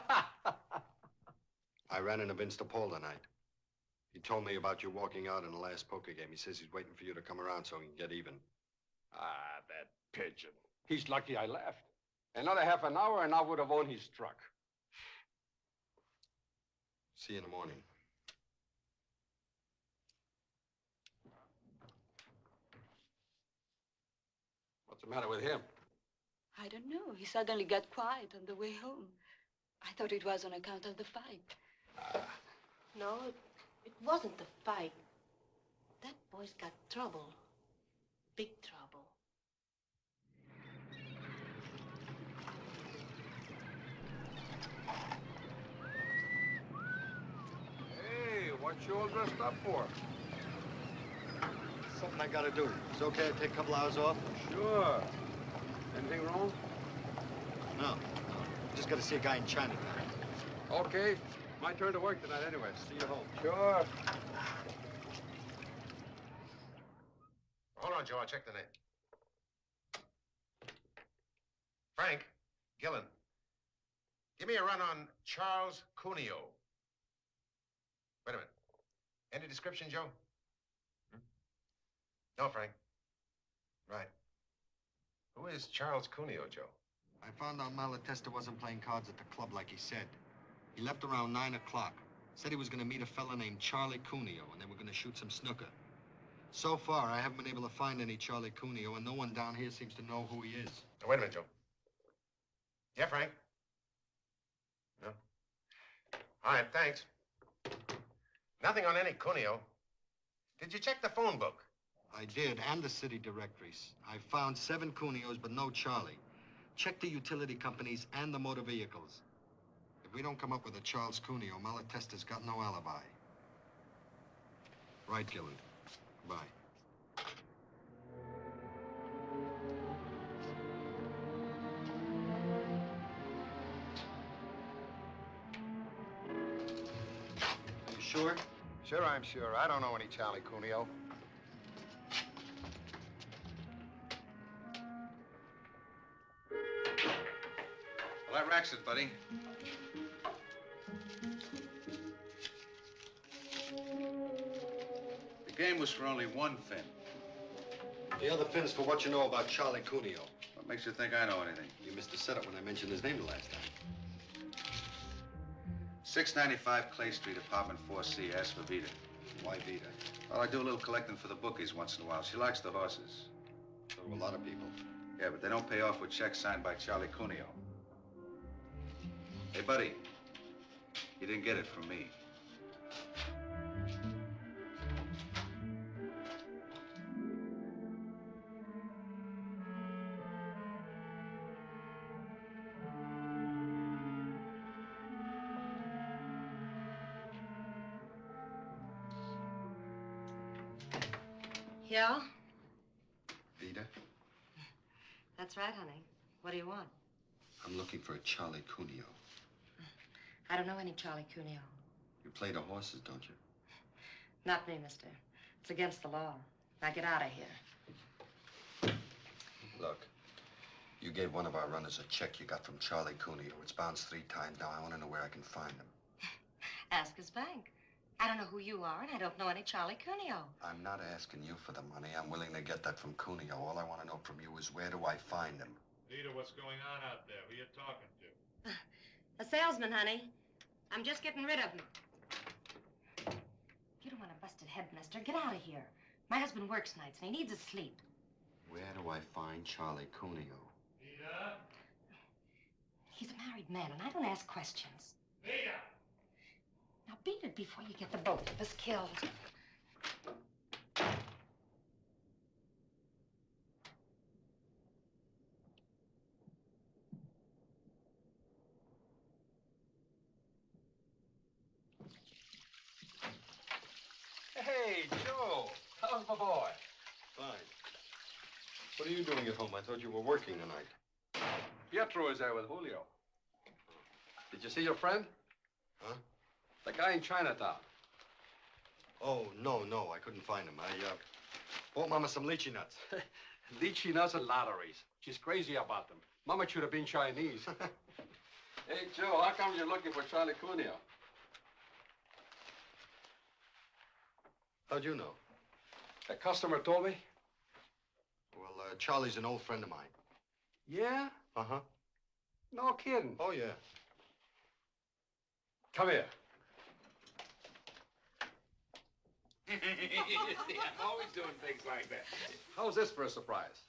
C: I ran into Vince DePaul tonight. He told me about you walking out in the last poker game. He says he's waiting for you to come around so he can get even.
J: Ah, that pigeon. He's lucky I left. Another half an hour and I would have won his truck.
C: See you in the morning.
J: What's the matter with him?
L: I don't know. He suddenly got quiet on the way home. I thought it was on account of the fight.
E: No, it wasn't the fight. That boy's got trouble. Big trouble.
J: Hey, what you all dressed up for?
G: Some
C: Nothing I gotta do. It's okay to take a couple hours off?
J: Sure. Anything wrong?
C: No. Just gotta see a guy in Chinatown.
J: Okay. My turn to work tonight anyway.
C: See you home.
J: Sure.
A: Hold on, Joe. I'll check the name. Frank Gillen. Give me a run on Charles Cuneo. Wait a minute. Any description, Joe? No, Frank. Right. Who is Charles Cuneo, Joe?
C: I found out Malatesta wasn't playing cards at the club like he said. He left around 9 o'clock. Said he was going to meet a fella named Charlie Cuneo, and they were going to shoot some snooker. So far, I haven't been able to find any Charlie Cuneo, and no one down here seems to know who he is.
A: Now, wait a minute, Joe. Yeah, Frank? No? All right, thanks. Nothing on any Cuneo. Did you check the phone book?
C: I did, and the city directories. I found 7 Cuneos, but no Charlie. Check the utility companies and the motor vehicles. If we don't come up with a Charles Cuneo, Malatesta's got no alibi. Right, Gilbert. Bye. You sure?
A: Sure, I'm sure. I don't know any Charlie Cuneo.
K: Well, that racks it, buddy. The game was for only one fin.
C: The other fin's for what you know about Charlie Cuneo.
K: What makes you think I know anything?
C: You missed the setup when I mentioned his name the last time.
K: 695 Clay Street, apartment 4C. Ask for Vita.
C: Why Vita?
K: Well, I do a little collecting for the bookies once in a while. She likes the horses.
C: So do a lot of people.
K: Yeah, but they don't pay off with checks signed by Charlie Cuneo. Hey, buddy, you didn't get it from me.
P: Yeah?
C: Vita,
P: That's right, honey. What do you want?
C: I'm looking for a Charlie Cuneo.
P: I don't know any Charlie Cuneo.
C: You play the horses, don't you?
P: Not me, mister. It's against the law. Now get out of here.
C: Look, you gave one of our runners a check you got from Charlie Cuneo. It's bounced 3 times now. I want to know where I can find him.
P: Ask his bank. I don't know who you are, and I don't know any Charlie Cuneo.
C: I'm not asking you for the money. I'm willing to get that from Cuneo. All I want to know from you is where do I find him?
Q: Vita, what's going on out there? Who you talking to?
P: A salesman, honey. I'm just getting rid of him. You don't want a busted head, mister. Get out of here. My husband works nights, and he needs his sleep.
C: Where do I find Charlie Cuneo?
Q: Vita?
P: He's a married man, and I don't ask questions.
Q: Vita!
P: Now beat it before you get the both of us killed.
J: Hey, Joe. How's the boy?
C: Fine. What are you doing at home? I thought you were working tonight.
J: Pietro is there with Julio. Did you see your friend?
C: Huh?
J: The guy in Chinatown.
C: Oh, no, I couldn't find him. I bought Mama some lychee nuts.
J: Lychee nuts and lotteries. She's crazy about them. Mama should have been Chinese. Hey, Joe, how come you're looking for Charlie Cuneo?
C: How'd you know?
J: A customer told me.
C: Well, Charlie's an old friend of mine.
J: Yeah?
C: Uh-huh.
J: No kidding.
C: Oh, yeah.
J: Come here.
M: See, I'm always doing things like that.
J: How's this for a surprise?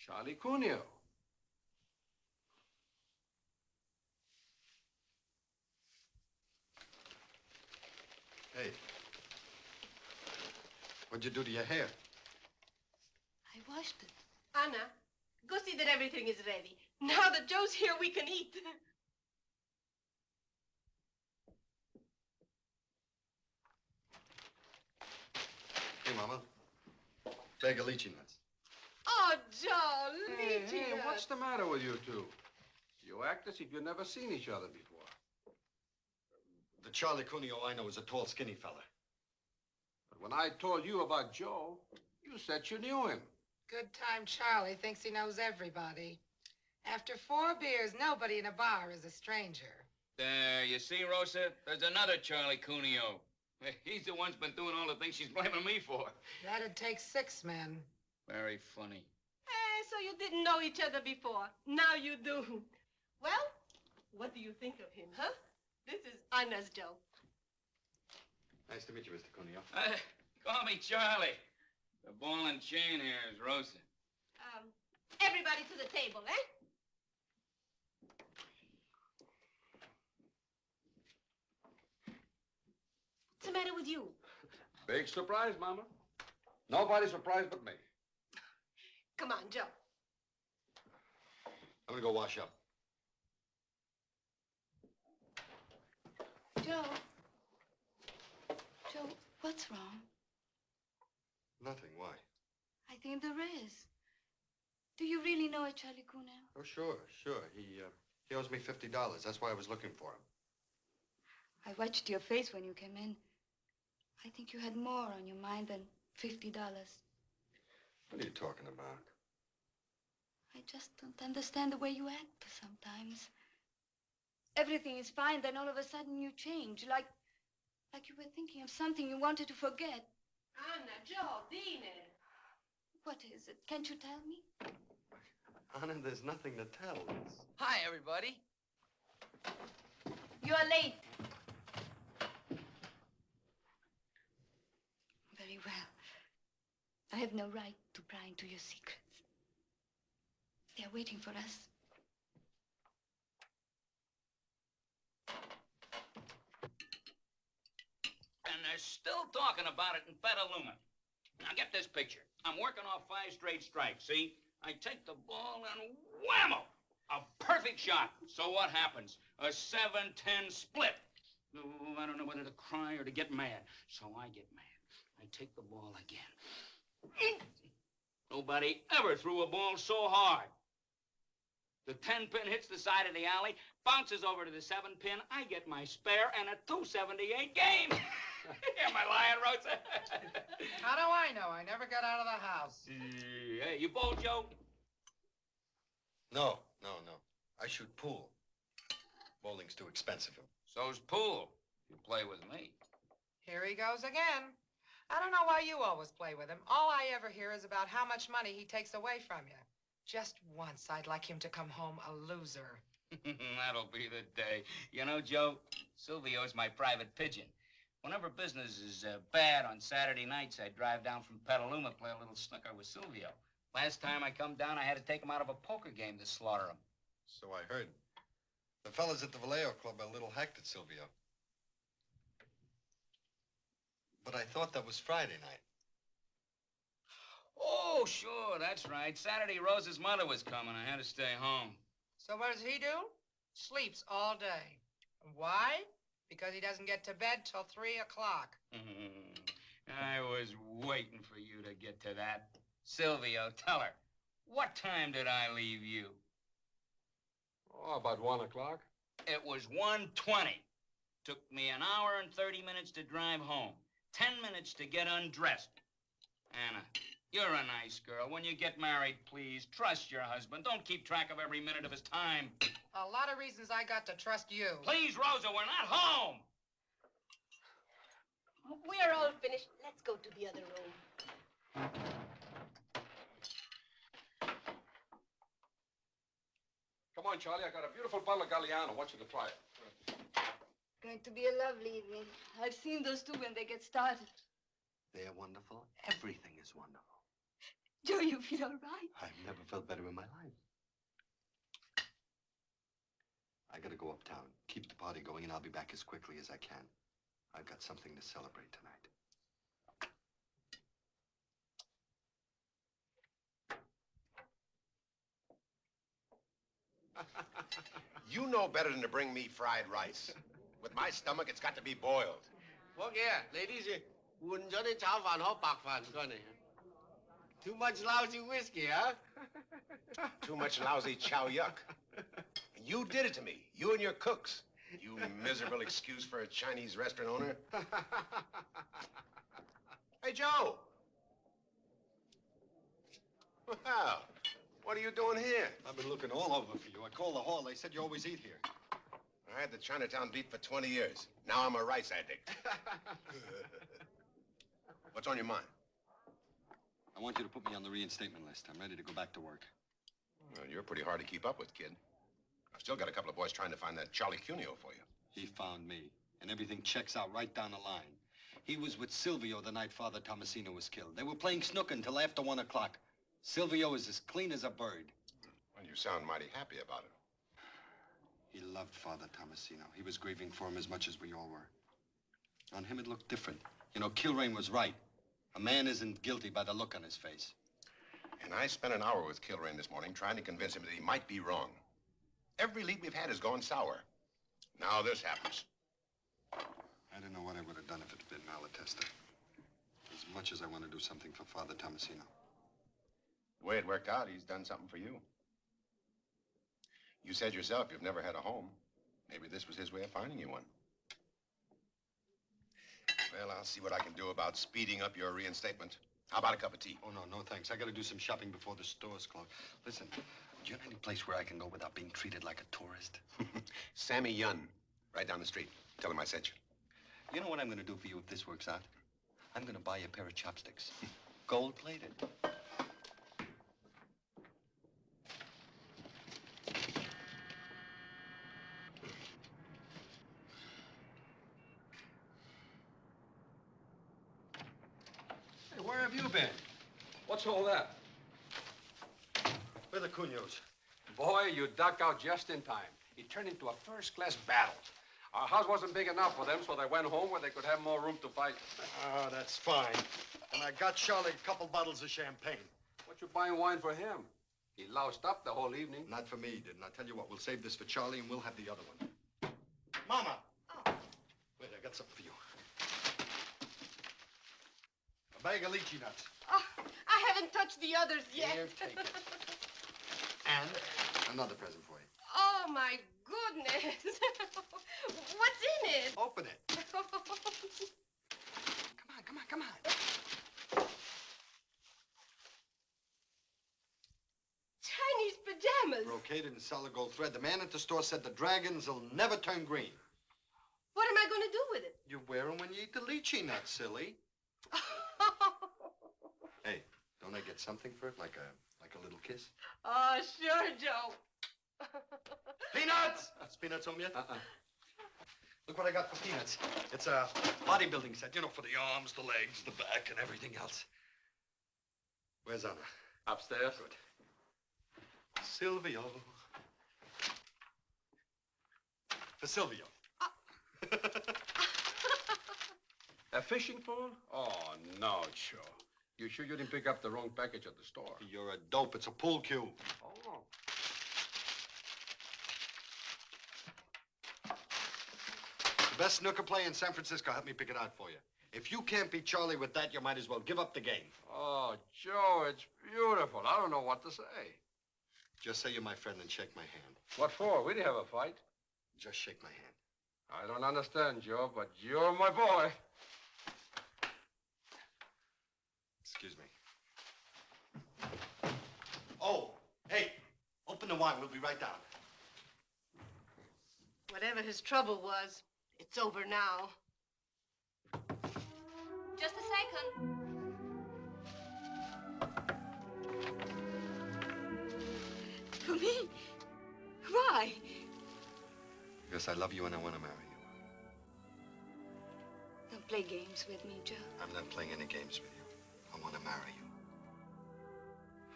J: Charlie Cuneo.
C: Hey. What'd you do to your hair?
L: I washed it.
E: Anna, go see that everything is ready. Now that Joe's here, we can eat.
C: Mama. Bag of lychee nuts.
E: Oh, Joe,
J: Hey,
E: lychee nuts.
J: what's the matter with you two? You act as if you've never seen each other before.
C: The Charlie Cuneo I know is a tall, skinny fella.
J: But when I told you about Joe, you said you knew him.
R: Good time Charlie thinks he knows everybody. After 4 beers, nobody in a bar is a stranger.
S: There, you see, Rosa? There's another Charlie Cuneo. He's the one's been doing all the things she's blaming me for.
R: That'd take 6 men.
S: Very funny.
E: So you didn't know each other before. Now you do. Well, what do you think of him, huh? This is Anna's Joe.
C: Nice to meet you, Mr. Cuneo.
S: Call me Charlie. The ball and chain here is Rosa.
E: Everybody to the table, eh? What's the matter with you?
J: Big surprise, Mama. Nobody surprised but me.
E: Come on, Joe.
C: I'm gonna go wash up.
L: Joe. Joe, what's wrong?
C: Nothing. Why?
L: I think there is. Do you really know a Charlie Cuneo?
C: Oh, sure. He owes me $50. That's why I was looking for him.
L: I watched your face when you came in. I think you had more on your mind than $50.
C: What are you talking about?
L: I just don't understand the way you act sometimes. Everything is fine, then all of a sudden you change, like you were thinking of something you wanted to forget.
E: Anna, Joe, dinner.
L: What is it? Can't you tell me?
C: Anna, there's nothing to tell.
T: Hi, everybody.
L: You're late. Very well. I have no right to pry into your secrets. They're waiting for us.
S: And they're still talking about it in Petaluma. Now, get this picture. I'm working off 5 straight strikes, see? I take the ball and whammo! A perfect shot. So what happens? A 7-10 split. Oh, I don't know whether to cry or to get mad. So I get mad. I take the ball again. Nobody ever threw a ball so hard. The 10-pin hits the side of the alley, bounces over to the 7-pin. I get my spare and a 278 game. Am I lying, Rosa?
R: How do I know? I never got out of the house.
S: Hey, you bowl, Joe?
C: No. I shoot pool. Bowling's too expensive.
S: So's pool. You play with me.
R: Here he goes again. I don't know why you always play with him. All I ever hear is about how much money he takes away from you. Just once, I'd like him to come home a loser.
S: That'll be the day. You know, Joe, Silvio's my private pigeon. Whenever business is bad on Saturday nights, I drive down from Petaluma, play a little snooker with Silvio. Last time I come down, I had to take him out of a poker game to slaughter him.
C: So I heard. The fellas at the Vallejo Club are a little hacked at Silvio. But I thought that was Friday night.
S: Oh, sure, that's right. Saturday, Rose's mother was coming. I had to stay home.
R: So what does he do? Sleeps all day. Why? Because he doesn't get to bed till 3 o'clock.
S: I was waiting for you to get to that. Silvio, tell her. What time did I leave you?
J: Oh, about 1 o'clock.
S: It was 1:20. Took me an hour and 30 minutes to drive home. 10 minutes to get undressed. Anna, you're a nice girl. When you get married, please, trust your husband. Don't keep track of every minute of his time.
R: A lot of reasons I got to trust you.
S: Please, Rosa, we're not home.
E: We are all finished. Let's go to the other room.
J: Come on, Charlie. I got a beautiful bottle of Galliano. I want you to try it.
L: Going to be a lovely evening. I've seen those two when they get started.
C: They're wonderful. Everything is wonderful.
L: Joe, you feel all right?
C: I've never felt better in my life. I gotta go uptown, keep the party going, and I'll be back as quickly as I can. I've got something to celebrate tonight.
A: You know better than to bring me fried rice. With my stomach, it's got to be boiled.
I: Well, yeah, ladies,
N: 換咗啲炒飯盒白飯唔該你。Too much lousy whiskey, huh?
A: Too much lousy chow yuck. You did it to me. You and your cooks. You miserable excuse for a Chinese restaurant owner. Hey, Joe. Well, what are you doing here?
C: I've been looking all over for you. I called the hall. They said you always eat here.
A: I had the Chinatown beat for 20 years. Now I'm a rice addict. What's on your mind?
C: I want you to put me on the reinstatement list. I'm ready to go back to work.
A: Well, you're pretty hard to keep up with, kid. I've still got a couple of boys trying to find that Charlie Cuneo for you.
C: He found me, and everything checks out right down the line. He was with Silvio the night Father Tomasino was killed. They were playing snooker until after 1 o'clock. Silvio is as clean as a bird.
A: Well, you sound mighty happy about it.
C: He loved Father Tomasino. He was grieving for him as much as we all were. On him, it looked different. You know, Kilrain was right. A man isn't guilty by the look on his face.
A: And I spent an hour with Kilrain this morning trying to convince him that he might be wrong. Every lead we've had has gone sour. Now this happens.
C: I don't know what I would have done if it had been Malatesta. As much as I want to do something for Father Tomasino.
A: The way it worked out, he's done something for you. You said yourself you've never had a home. Maybe this was his way of finding you one. Well, I'll see what I can do about speeding up your reinstatement. How about a cup of tea?
C: Oh, no, thanks. I got to do some shopping before the store's closed. Listen, do you have any place where I can go without being treated like a tourist?
A: Sammy Yun, right down the street. Tell him I sent you.
C: You know what I'm going to do for you if this works out? I'm going to buy you a pair of chopsticks. Gold-plated.
J: Hey, where have you been? What's all that?
C: Where are the Cuneos?
J: Boy, you ducked out just in time. It turned into a first-class battle. Our house wasn't big enough for them, so they went home where they could have more room to fight.
C: Oh, that's fine. And I got Charlie a couple bottles of champagne.
J: What you buying wine for him? He loused up the whole evening.
C: Not for me, didn't I? Tell you what, we'll save this for Charlie and we'll have the other one. Mama! Oh. Wait, I got something for you. A bag of lychee nuts.
E: Oh, I haven't touched the others yet.
C: Here, take it. And another present for you.
E: Oh, my goodness. What's in it?
C: Open it. Come on.
E: Chinese pajamas.
C: Brocaded in solid gold thread. The man at the store said the dragons will never turn green.
E: What am I going to do with it?
C: You wear them when you eat the lychee nuts, silly. Hey, don't I get something for it, like a little kiss?
E: Oh, sure, Joe.
C: Peanuts! Is Peanuts home yet? Look what I got for Peanuts. It's a bodybuilding set, you know, for the arms, the legs, the back, and everything else. Where's Anna?
J: Upstairs.
C: Good. Silvio. For Silvio.
J: A fishing pole? Oh, no, Joe. You sure you didn't pick up the wrong package at the store?
C: You're a dope. It's a pool cue.
J: Oh.
C: The best snooker player in San Francisco. Help me pick it out for you. If you can't beat Charlie with that, you might as well give up the game.
J: Oh, Joe, it's beautiful. I don't know what to say.
C: Just say you're my friend and shake my hand.
J: What for? We didn't have a fight.
C: Just shake my hand.
J: I don't understand, Joe, but you're my boy.
C: Excuse me. Oh, hey, open the wine. We'll be right down.
E: Whatever his trouble was, it's over now. Just a second. For me? Why?
C: Because I love you and I want to marry you.
L: Don't play games with me, Joe.
C: I'm not playing any games with you. I want to marry you.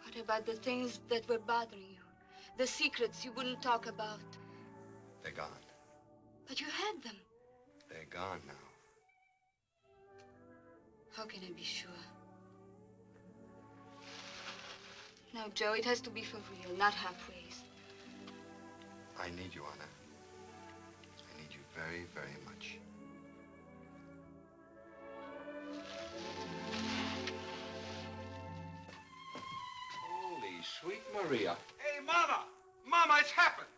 L: What about the things that were bothering you? The secrets you wouldn't talk about?
C: They're gone.
L: But you had them.
C: They're gone now.
L: How can I be sure? Now, Joe, it has to be for real, not halfways.
C: I need you, Anna. I need you very, very much.
J: Holy sweet Maria.
M: Hey, Mama! Mama, it's happened!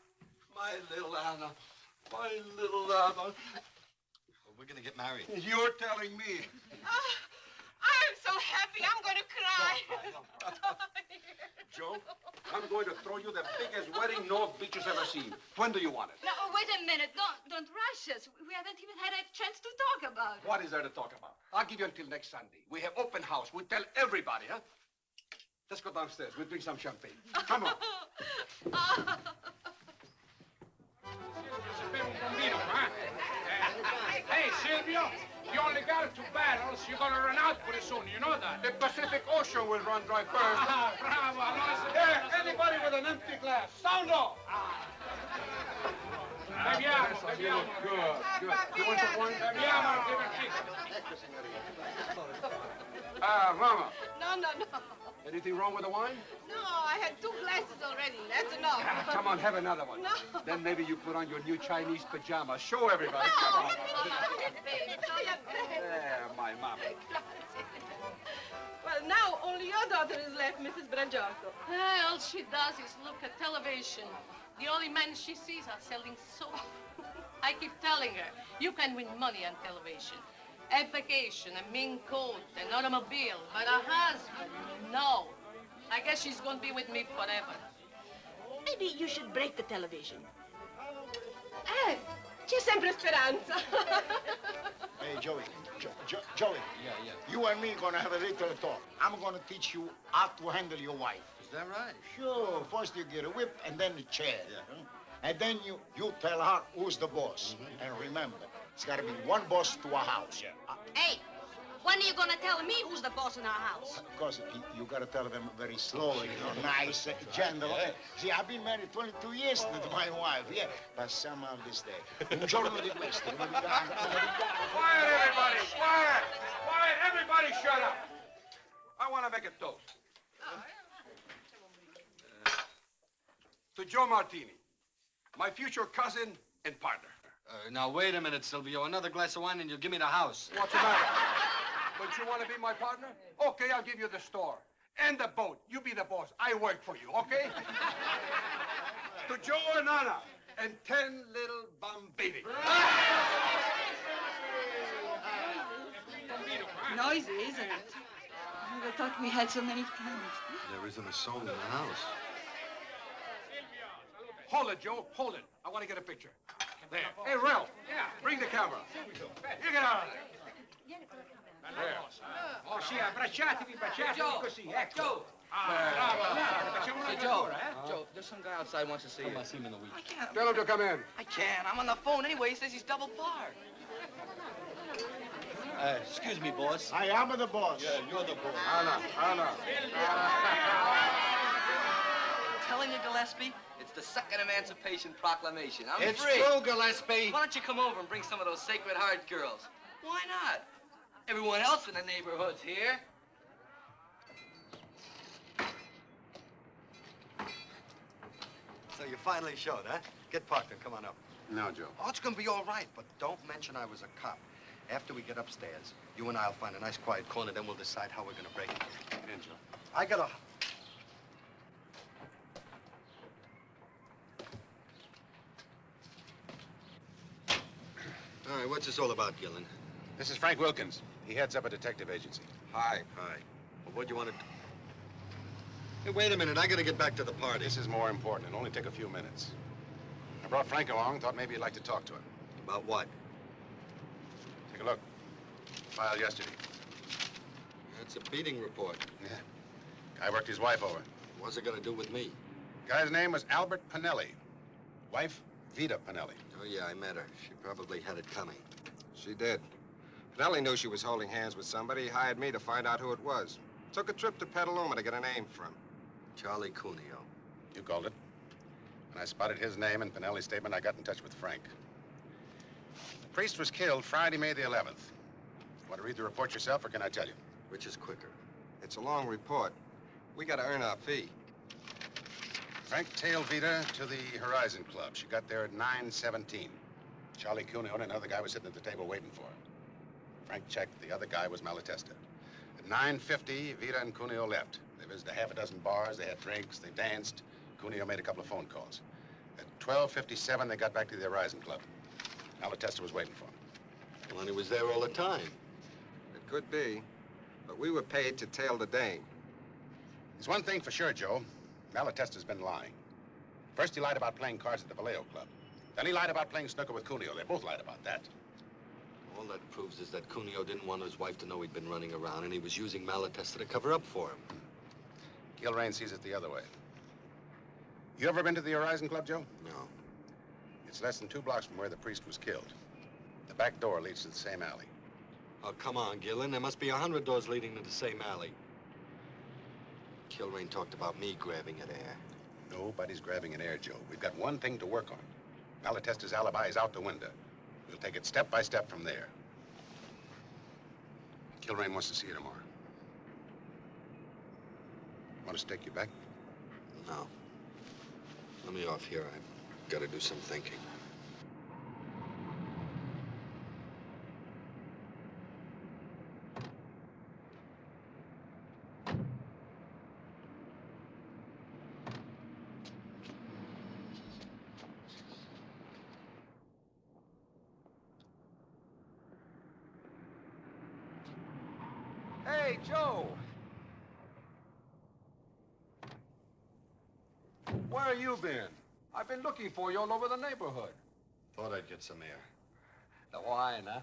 C: My little Anna. My little Anna. We're gonna get married.
M: You're telling me.
E: I'm so happy. I'm going to cry.
J: Joe, I'm going to throw you the biggest wedding North Beach has ever seen. When do you want it?
L: Now, wait a minute. Don't rush us. We haven't even had a chance to talk about it.
J: What is there to talk about? I'll give you until next Sunday. We have open house. We'll tell everybody, huh? Let's go downstairs. We'll drink some champagne. Come on.
M: Hey, Silvio, you only got 2 barrels. You're gonna run out pretty soon. You know that.
J: The Pacific Ocean will run dry first.
M: Bravo. Hey, anybody with an empty glass, sound off. Beviamo.
J: Good. You want some wine?
M: Beviamo,
J: Mama.
E: No.
J: Anything wrong with the wine?
E: No, I had 2 glasses already. That's enough.
J: Come on, have another one.
E: No.
J: Then maybe you put on your new Chinese pajamas. Show everybody.
E: No,
J: Come on.
E: There,
J: my mama.
E: Well, now only your daughter is left, Mrs. Bragiotto.
T: All she does is look at television. The only men she sees are selling soap. I keep telling her, you can win money on television. A vacation, a mink coat, an automobile, but a husband, no. I guess she's going to be with me forever.
E: Maybe you should break the television. C'è sempre speranza.
N: Hey, Joey. Joey.
C: Yeah.
N: You and me gonna have a little talk. I'm gonna teach you how to handle your wife.
C: Is that right?
N: Sure. First you get a whip and then a chair. Yeah. And then you tell her who's the boss. And remember, it's gotta be one boss to a house.
L: Hey, when are you gonna tell me who's the boss in our house?
N: Because you gotta tell them very slowly, nice, gentle. See, I've been married 22 years to my wife, yeah. But somehow this day, un giorno di questo.
M: Quiet, everybody. Quiet. Everybody shut up.
J: I want to make a toast. To Joe Martini, my future cousin and partner.
C: Now, wait a minute, Silvio. Another glass of wine and you'll give me the house.
J: What's the matter? Don't you want to be my partner? Okay, I'll give you the store. And the boat. You be the boss. I work for you, okay? To Joe and Anna. And 10 little bambini.
U: Noisy, isn't it? I never thought we had so many friends.
C: There isn't a soul in the house.
J: Hold it, Joe. Hold it. I want to get a picture. There. Hey, Ralph. Yeah. Bring the camera. You get out of there.
M: Oh, sì, abbracciatevi così, ecco.
I: Joe, there's some guy outside who wants to see you.
O: I'll see him in a week.
I: I can't.
J: Tell him to come in.
I: I can't. I'm on the phone anyway. He says he's double parked.
O: Excuse me, boss.
N: I am the boss.
O: Yeah, you're the boss.
J: Anna.
I: I'm telling you, Gillespie, it's the Second Emancipation Proclamation. I'm
C: It's
I: free.
C: true, Gillespie.
I: Why don't you come over and bring some of those Sacred Heart girls? Why not? Everyone else in the neighborhood's here.
C: So you finally showed, huh? Get parked and come on up.
A: No, Joe.
C: Oh, it's gonna be all right, but don't mention I was a cop. After we get upstairs, you and I'll find a nice quiet corner, then we'll decide how we're gonna break it.
A: In, Joe.
C: I got a... All right, what's this all about, Gillen?
A: This is Frank Wilkins. He heads up a detective agency.
C: Hi. Well, what do you want to do? Hey, wait a minute. I gotta get back to the party.
A: This is more important. It'll only take a few minutes. I brought Frank along. Thought maybe you'd like to talk to him.
C: About what?
A: Take a look. File yesterday.
C: That's a beating report.
A: Yeah. Guy worked his wife over.
C: What's it gonna do with me?
A: Guy's name was Albert Pinelli. Wife, Vita Pinelli.
C: Oh, yeah, I met her. She probably had it coming.
V: She did. Pinelli knew she was holding hands with somebody. He hired me to find out who it was. Took a trip to Petaluma to get a name from.
C: Charlie Cuneo.
A: You called it. When I spotted his name and Pinelli's statement, I got in touch with Frank. The priest was killed Friday, May the 11th. Want to read the report yourself, or can I tell you?
C: Which is quicker?
V: It's a long report. We got to earn our fee.
A: Frank tailed Vita to the Horizon Club. She got there at 9:17. Charlie Cuneo and another guy was sitting at the table waiting for her. Frank checked. The other guy was Malatesta. At 9:50, Vita and Cuneo left. They visited half a dozen bars. They had drinks. They danced. Cuneo made a couple of phone calls. At 12:57, they got back to the Horizon Club. Malatesta was waiting for them.
C: Well, and he was there all the time.
V: It could be, but we were paid to tail the dame.
A: There's one thing for sure, Joe. Malatesta's been lying. First, he lied about playing cards at the Vallejo Club. Then he lied about playing snooker with Cuneo. They both lied about that.
C: All that proves is that Cuneo didn't want his wife to know he'd been running around, and he was using Malatesta to cover up for him.
A: Gilrain sees it the other way. You ever been to the Horizon Club, Joe?
C: No.
A: It's less than 2 blocks from where the priest was killed. The back door leads to the same alley.
C: Oh, come on, Gillen. There must be 100 doors leading to the same alley. Gilrain talked about me grabbing at air.
A: Nobody's grabbing an air, Joe. We've got one thing to work on. Malatesta's alibi is out the window. We'll take it step by step from there. Gilrain wants to see you tomorrow. Want us to take you back?
C: No. Let me off here. I've got to do some thinking.
J: Hey, Joe! Where you been? I've been looking for you all over the neighborhood.
C: Thought I'd get some air.
J: The wine, huh?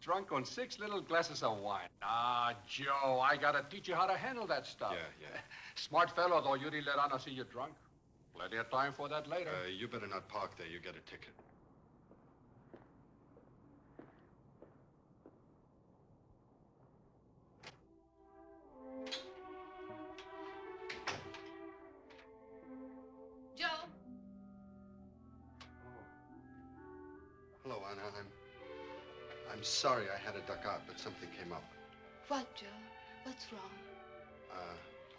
J: Drunk on 6 little glasses of wine. Ah, Joe, I gotta teach you how to handle that stuff.
C: Yeah.
J: Smart fellow, though. You didn't let Anna see you drunk. Plenty of time for that later.
C: You better not park there. You get a ticket.
L: Joe?
C: Hello, Anna. I'm sorry I had to duck out, but something came up.
L: What, Joe? What's wrong?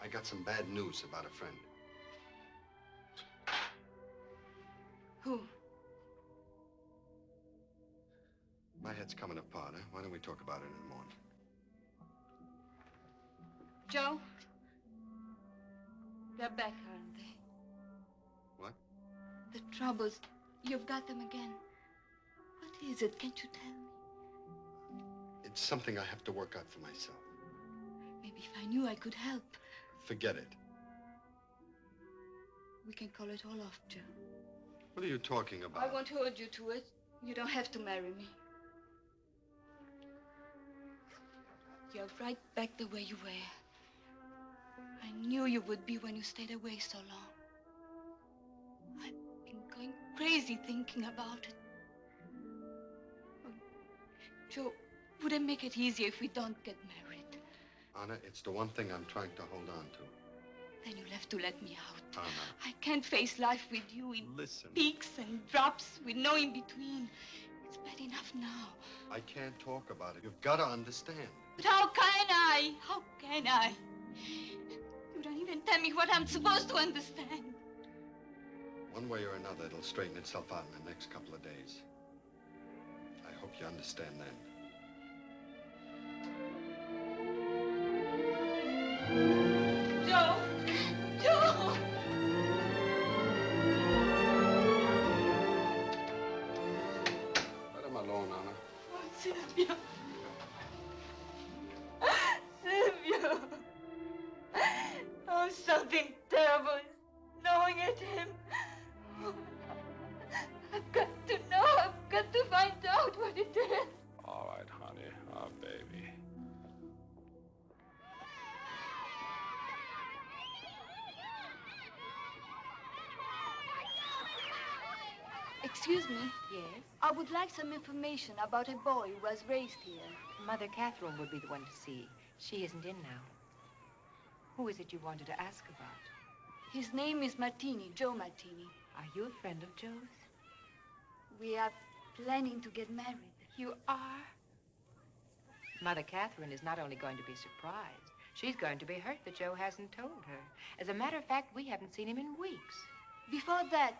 C: I got some bad news about a friend.
L: Who?
C: My head's coming apart, huh? Why don't we talk about it in the morning?
L: Joe? They're back, aren't they?
C: What?
L: The troubles. You've got them again. What is it? Can't you tell me?
C: It's something I have to work out for myself.
L: Maybe if I knew I could help.
C: Forget it.
L: We can call it all off, Joe.
C: What are you talking about?
L: I won't hold you to it. You don't have to marry me. You're right back the way you were. I knew you would be when you stayed away so long. I've been going crazy thinking about it. Oh, Joe, would it make it easier if we don't get married?
C: Anna, it's the one thing I'm trying to hold on to.
L: Then you'll have to let me out.
C: Anna.
L: I can't face life with you in
C: Listen.
L: peaks and drops with no in between. It's bad enough now.
C: I can't talk about it. You've got to understand.
L: But how can I? How can I? You don't even tell me what I'm supposed to understand.
C: One way or another, it'll straighten itself out in the next couple of days. I hope you understand then.
L: Joe! Joe!
J: Let him alone, Anna.
L: Oh, Silvio. Silvio. Oh, something terrible is gnawing at him. Oh, I've got to know. I've got to find out what it is.
J: All right, honey. Oh, baby.
L: Excuse me.
D: Yes?
L: I would like some information about a boy who was raised here.
D: Mother Catherine would be the one to see. She isn't in now. Who is it you wanted to ask about?
L: His name is Martini, Joe Martini.
D: Are you a friend of Joe's?
L: We are planning to get married.
D: You are? Mother Catherine is not only going to be surprised, she's going to be hurt that Joe hasn't told her. As a matter of fact, we haven't seen him in weeks.
L: Before that,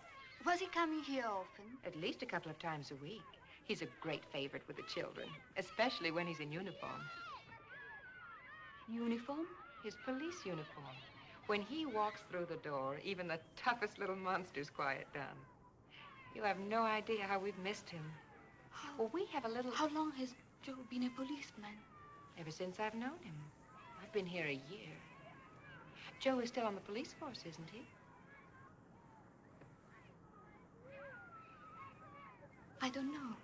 L: was he coming here often?
D: At least a couple of times a week. He's a great favorite with the children, especially when he's in uniform.
L: Uniform?
D: His police uniform. When he walks through the door, even the toughest little monsters quiet down. You have no idea how we've missed him. Well, we have a little...
L: How long has Joe been a policeman?
D: Ever since I've known him. I've been here a year. Joe is still on the police force, isn't he?
L: I don't know.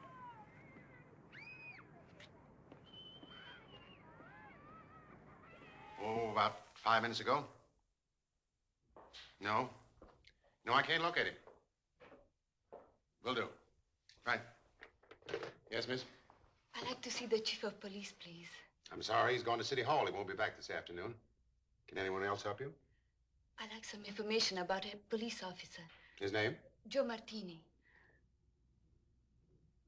A: Oh, about 5 minutes ago. No. No, I can't locate him. Will do. Right. Yes, miss?
L: I'd like to see the chief of police, please.
A: I'm sorry, he's gone to City Hall. He won't be back this afternoon. Can anyone else help you?
L: I'd like some information about a police officer.
A: His name?
L: Joe Martini.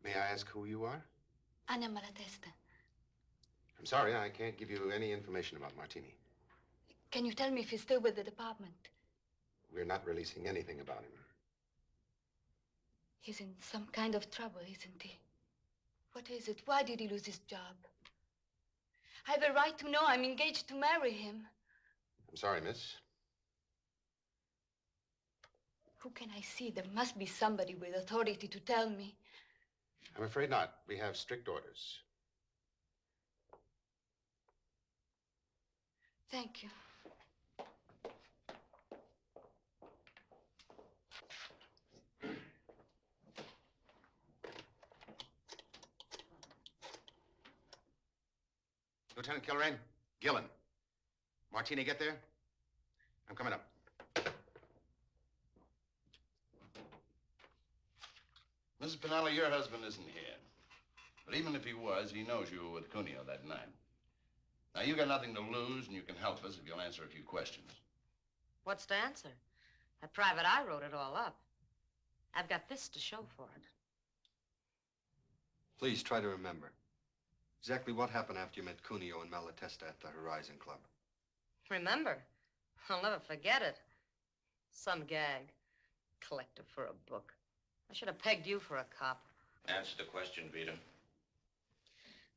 A: May I ask who you are?
L: Anna Malatesta.
A: I'm sorry, I can't give you any information about Martini.
L: Can you tell me if he's still with the department?
A: We're not releasing anything about him.
L: He's in some kind of trouble, isn't he? What is it? Why did he lose his job? I have a right to know. I'm engaged to marry him.
A: I'm sorry, miss.
L: Who can I see? There must be somebody with authority to tell me.
A: I'm afraid not. We have strict orders.
L: Thank you.
A: Lieutenant Kilrain, Gillen. Martini get there? I'm coming up.
B: Mrs. Pinelli, your husband isn't here. But even if he was, he knows you were with Cuneo that night. Now, you got nothing to lose, and you can help us if you'll answer a few questions.
P: What's to answer? That private eye wrote it all up. I've got this to show for it.
C: Please try to remember. Exactly what happened after you met Cuneo and Malatesta at the Horizon Club?
P: Remember? I'll never forget it. Some gag. Collector for a book. I should have pegged you for a cop.
K: Answer the question, Vita.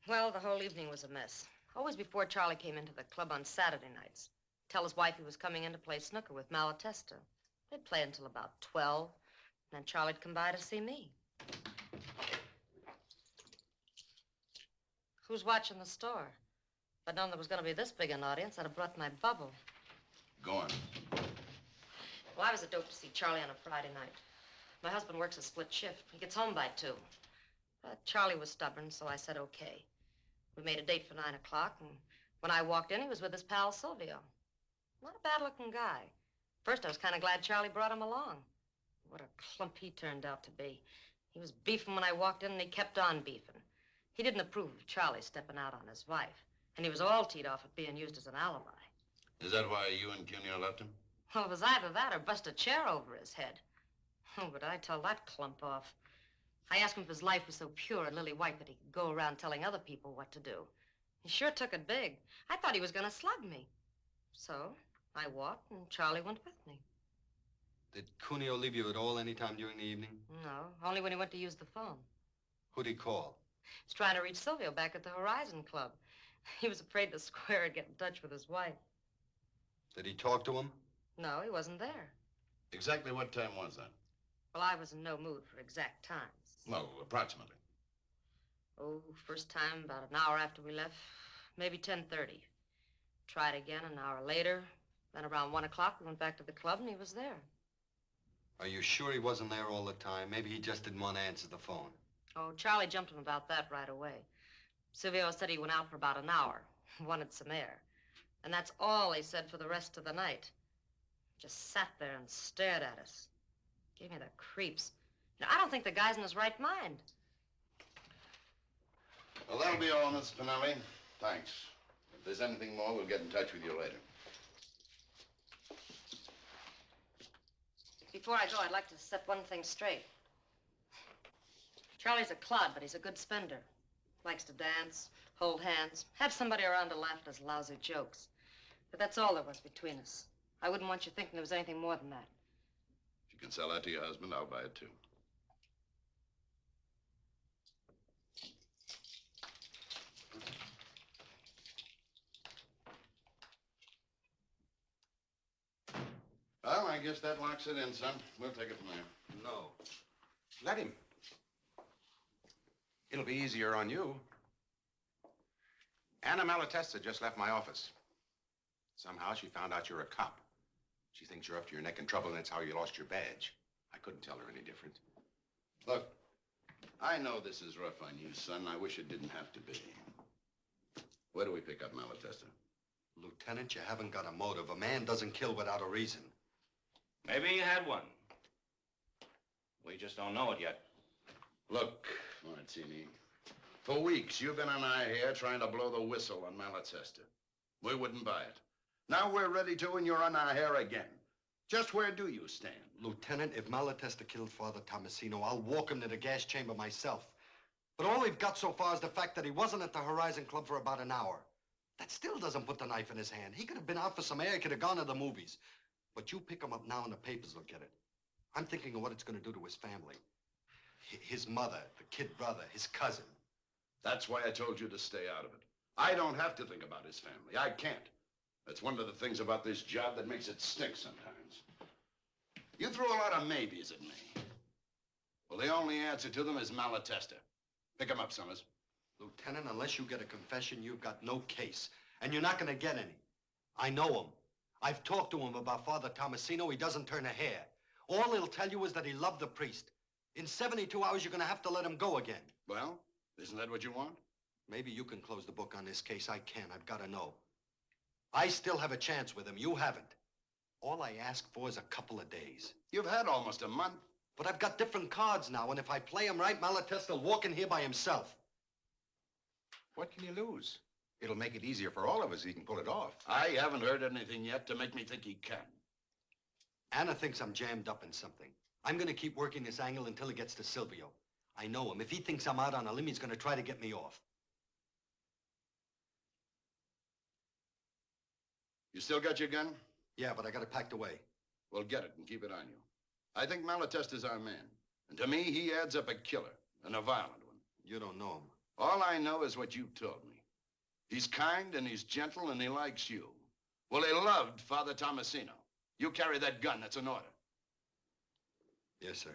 P: Well, the whole evening was a mess. Always before Charlie came into the club on Saturday nights. Tell his wife he was coming in to play snooker with Malatesta. They'd play until about 12, and then Charlie'd come by to see me. Who's watching the store? If I'd known there was going to be this big an audience, I'd have brought my bubble.
B: Go on.
P: Well, I was a dope to see Charlie on a Friday night. My husband works a split shift. He gets home by 2. But Charlie was stubborn, so I said okay. We made a date for 9 o'clock, and when I walked in, he was with his pal Silvio. Not a bad-looking guy. First, I was kind of glad Charlie brought him along. What a clump he turned out to be. He was beefing when I walked in, and he kept on beefing. He didn't approve of Charlie stepping out on his wife, and he was all teed off at being used as an alibi.
B: Is that why you and Cuneo left him?
P: Well, it was either that or bust a chair over his head. Oh, but I tell that clump off. I asked him if his life was so pure and lily white that he could go around telling other people what to do. He sure took it big. I thought he was going to slug me. So I walked, and Charlie went with me.
C: Did Cuneo leave you at all any time during the evening?
P: No, only when he went to use the phone.
C: Who'd he call?
P: He's trying to reach Silvio back at the Horizon Club. He was afraid the square would get in touch with his wife.
C: Did he talk to him?
P: No, he wasn't there.
B: Exactly what time was that?
P: Well, I was in no mood for exact times.
B: Well, approximately.
P: Oh, first time about an hour after we left, maybe 10:30. Tried again an hour later. Then around 1 o'clock, we went back to the club, and he was there.
C: Are you sure he wasn't there all the time? Maybe he just didn't want to answer the phone.
P: Oh, Charlie jumped him about that right away. Silvio said he went out for about an hour, wanted some air. And that's all he said for the rest of the night. Just sat there and stared at us. Gave me the creeps. Now, I don't think the guy's in his right mind.
B: Well, that'll be all, Miss Pinelli. Thanks. If there's anything more, we'll get in touch with you later.
P: Before I go, I'd like to set one thing straight. Charlie's a clod, but he's a good spender. Likes to dance, hold hands, have somebody around to laugh at his lousy jokes. But that's all there was between us. I wouldn't want you thinking there was anything more than that.
B: If you can sell that to your husband, I'll buy it too. Well, I guess that locks it in, son. We'll take it from there.
A: No. Let him. It'll be easier on you. Anna Malatesta just left my office. Somehow she found out you're a cop. She thinks you're up to your neck in trouble, and that's how you lost your badge. I couldn't tell her any different.
B: Look, I know this is rough on you, son. I wish it didn't have to be. Where do we pick up Malatesta?
C: Lieutenant, you haven't got a motive. A man doesn't kill without a reason.
O: Maybe he had one. We just don't know it yet.
B: Look, Martini, for weeks you've been on our hair trying to blow the whistle on Malatesta. We wouldn't buy it. Now we're ready to, and you're on our hair again. Just where do you stand?
C: Lieutenant, if Malatesta killed Father Tomasino, I'll walk him to the gas chamber myself. But all we've got so far is the fact that he wasn't at the Horizon Club for about an hour. That still doesn't put the knife in his hand. He could have been out for some air. He could have gone to the movies. But you pick him up now and the papers will get it. I'm thinking of what it's going to do to his family. His mother, the kid brother, his cousin.
B: That's why I told you to stay out of it. I don't have to think about his family. I can't. That's one of the things about this job that makes it stink sometimes. You threw a lot of maybes at me. Well, the only answer to them is Malatesta. Pick him up, Summers.
C: Lieutenant, unless you get a confession, you've got no case. And you're not going to get any. I know him. I've talked to him about Father Tomasino. He doesn't turn a hair. All he'll tell you is that he loved the priest. In 72 hours, you're going to have to let him go again.
B: Well, isn't that what you want?
C: Maybe you can close the book on this case. I can't. I've got to know. I still have a chance with him. You haven't. All I ask for is a couple of days.
B: You've had almost a month.
C: But I've got different cards now, and if I play him right, Malatesta will walk in here by himself.
A: What can you lose? It'll make it easier for all of us if he can pull it off.
B: I haven't heard anything yet to make me think he can.
C: Anna thinks I'm jammed up in something. I'm going to keep working this angle until it gets to Silvio. I know him. If he thinks I'm out on a limb, he's going to try to get me off.
B: You still got your gun?
C: Yeah, but I got it packed away.
B: Well, get it and keep it on you. I think Malatesta's our man. And to me, he adds up a killer, and a violent one.
C: You don't know him.
B: All I know is what you told me. He's kind and he's gentle and he likes you. Well, he loved Father Tomasino. You carry that gun, that's an order.
C: Yes, sir.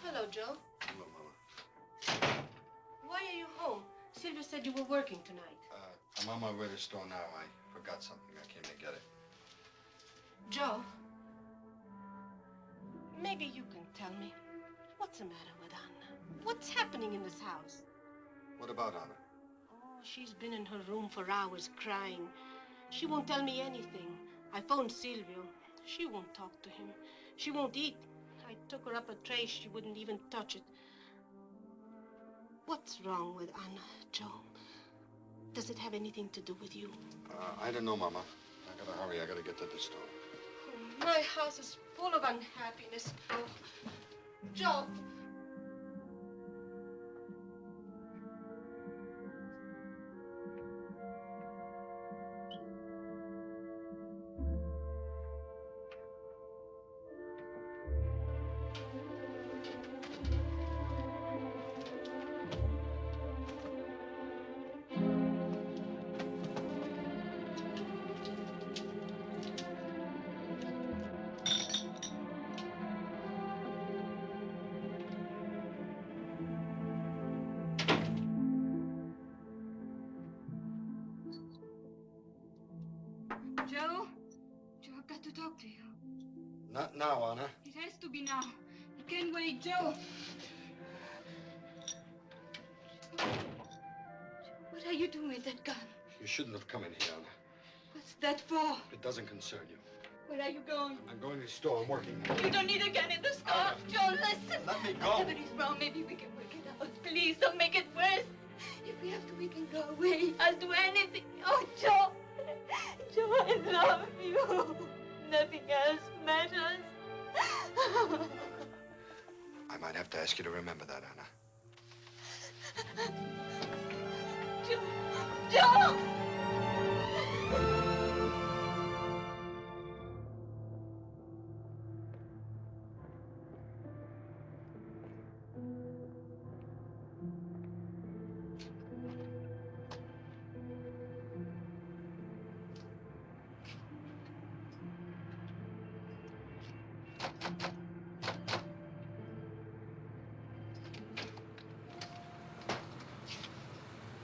F: Hello, Joe.
C: Hello, Mama.
F: Why are you home? Silvia said you were working tonight.
C: I'm on my way to the store now. I forgot something. I came to get it.
F: Joe, maybe you can tell me. What's the matter with Anna? What's happening in this house?
C: What about Anna?
F: Oh, she's been in her room for hours crying. She won't tell me anything. I phoned Silvio. She won't talk to him. She won't eat. I took her up a tray. She wouldn't even touch it. What's wrong with Anna, Joe? Does it have anything to do with you?
C: I don't know, Mama. I gotta hurry. I gotta get to the store.
F: Oh, my house is full of unhappiness. Oh, Joe.
L: Joe? Joe, I've got to talk to you.
C: Not now, Anna.
L: It has to be now. You can't wait, Joe. What are you doing with that gun?
C: You shouldn't have come in here, Anna.
L: What's that for?
C: It doesn't concern you.
L: Where are you going?
C: I'm going to the store. I'm working.
L: You don't need a gun in the store. Joe, listen.
C: Let me go.
L: Everything's wrong. Maybe we can work it out. Please, don't make it worse. If we have to, we can go away. I'll do anything. Oh, Joe. Joe, I love you. Nothing else matters.
C: I might have to ask you to remember that, Anna.
L: Joe! Joe!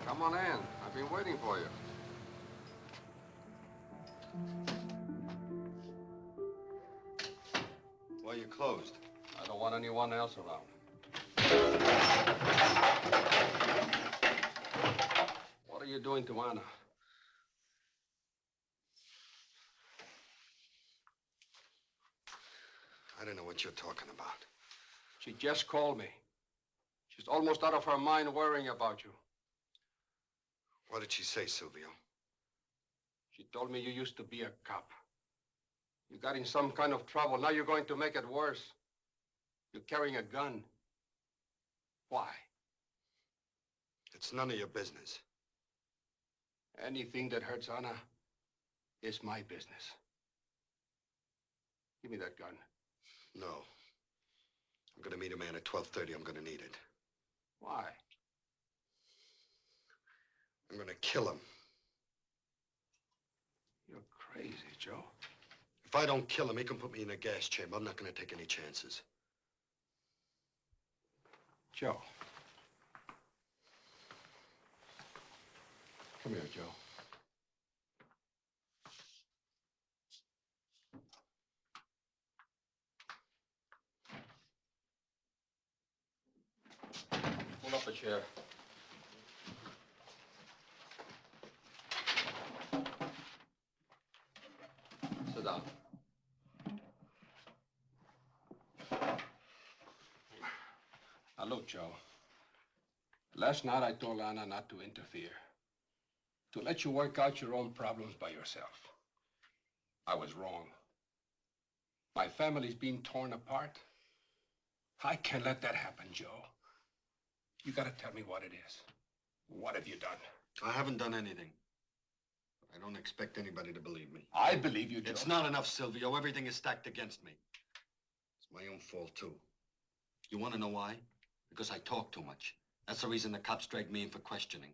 J: Come on in. I've been waiting for you.
C: Why are you closed?
J: I don't want anyone else around. What are you doing to Anna?
C: I don't know what you're talking about.
J: She just called me. She's almost out of her mind worrying about you.
C: What did she say, Silvio?
J: She told me you used to be a cop. You got in some kind of trouble. Now you're going to make it worse. You're carrying a gun. Why?
C: It's none of your business.
J: Anything that hurts Anna is my business. Give me that gun.
C: No. I'm gonna meet a man at 12:30. I'm gonna need it.
J: Why?
C: I'm gonna kill him.
J: You're crazy, Joe.
C: If I don't kill him, he can put me in a gas chamber. I'm not gonna take any chances.
J: Joe. Come here, Joe. Pull up a chair. Sit down. Now, look, Joe. Last night I told Anna not to interfere. To let you work out your own problems by yourself. I was wrong. My family's being torn apart. I can't let that happen, Joe. You gotta tell me what it is. What have you done?
C: I haven't done anything. I don't expect anybody to believe me.
J: I believe you, Joe.
C: It's not enough, Silvio. Everything is stacked against me. It's my own fault, too. You want to know why? Because I talk too much. That's the reason the cops dragged me in for questioning.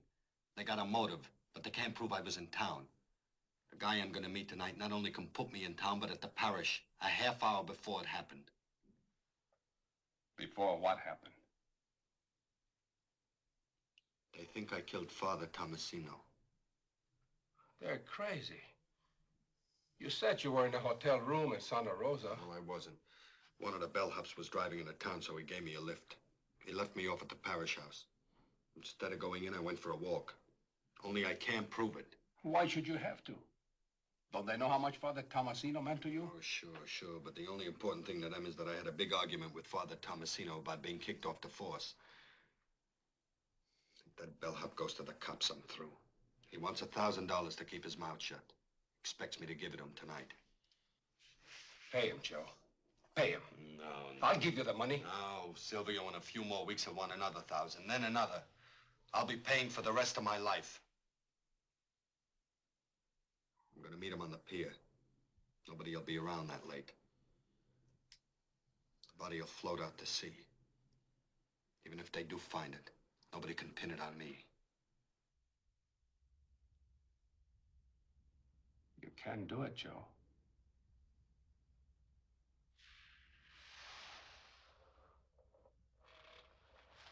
C: They got a motive, but they can't prove I was in town. The guy I'm going to meet tonight not only can put me in town, but at the parish a half hour before it happened.
J: Before what happened?
C: They think I killed Father Tomasino.
J: They're crazy. You said you were in a hotel room in Santa Rosa.
C: No, I wasn't. One of the bellhops was driving into town, so he gave me a lift. He left me off at the parish house. Instead of going in, I went for a walk. Only I can't prove it.
J: Why should you have to? Don't they know how much Father Tomasino meant to you?
C: Oh, sure. But the only important thing to them is that I had a big argument with Father Tomasino about being kicked off the force. If that bellhop goes to the cops, I'm through. He wants $1,000 to keep his mouth shut. Expects me to give it him tonight.
J: Pay him, Joe. Pay him.
C: No.
J: I'll give you the money.
C: No, Silvio, in a few more weeks, he'll want another 1,000, then another. I'll be paying for the rest of my life. I'm gonna meet him on the pier. Nobody will be around that late. The body will float out to sea. Even if they do find it, nobody can pin it on me.
J: You can do it, Joe.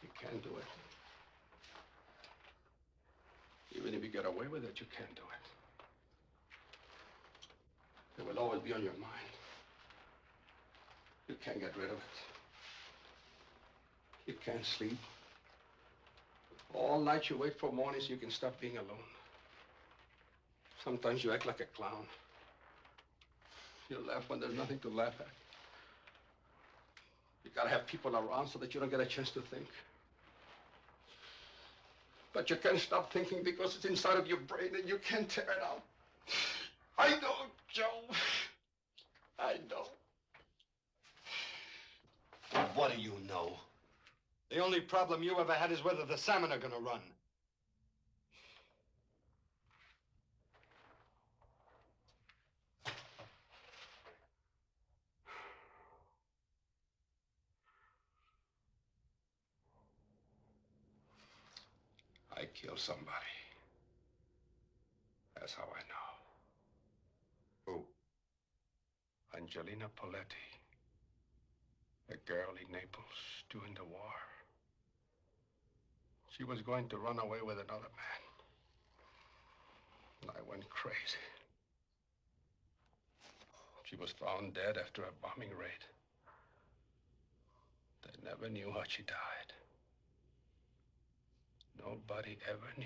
J: You can do it. Even if you get away with it, you can do it. It will always be on your mind. You can't get rid of it. You can't sleep. All night you wait for morning so you can stop being alone. Sometimes you act like a clown. You laugh when there's nothing to laugh at. You gotta have people around so that you don't get a chance to think. But you can't stop thinking because it's inside of your brain and you can't tear it out. I know, Joe. I know.
C: What do you know? The only problem you ever had is whether the salmon are gonna run.
J: I killed somebody. That's how I know.
C: Who?
J: Angelina Poletti. A girl in Naples during the war. She was going to run away with another man. And I went crazy. She was found dead after a bombing raid. They never knew how she died. Nobody ever knew.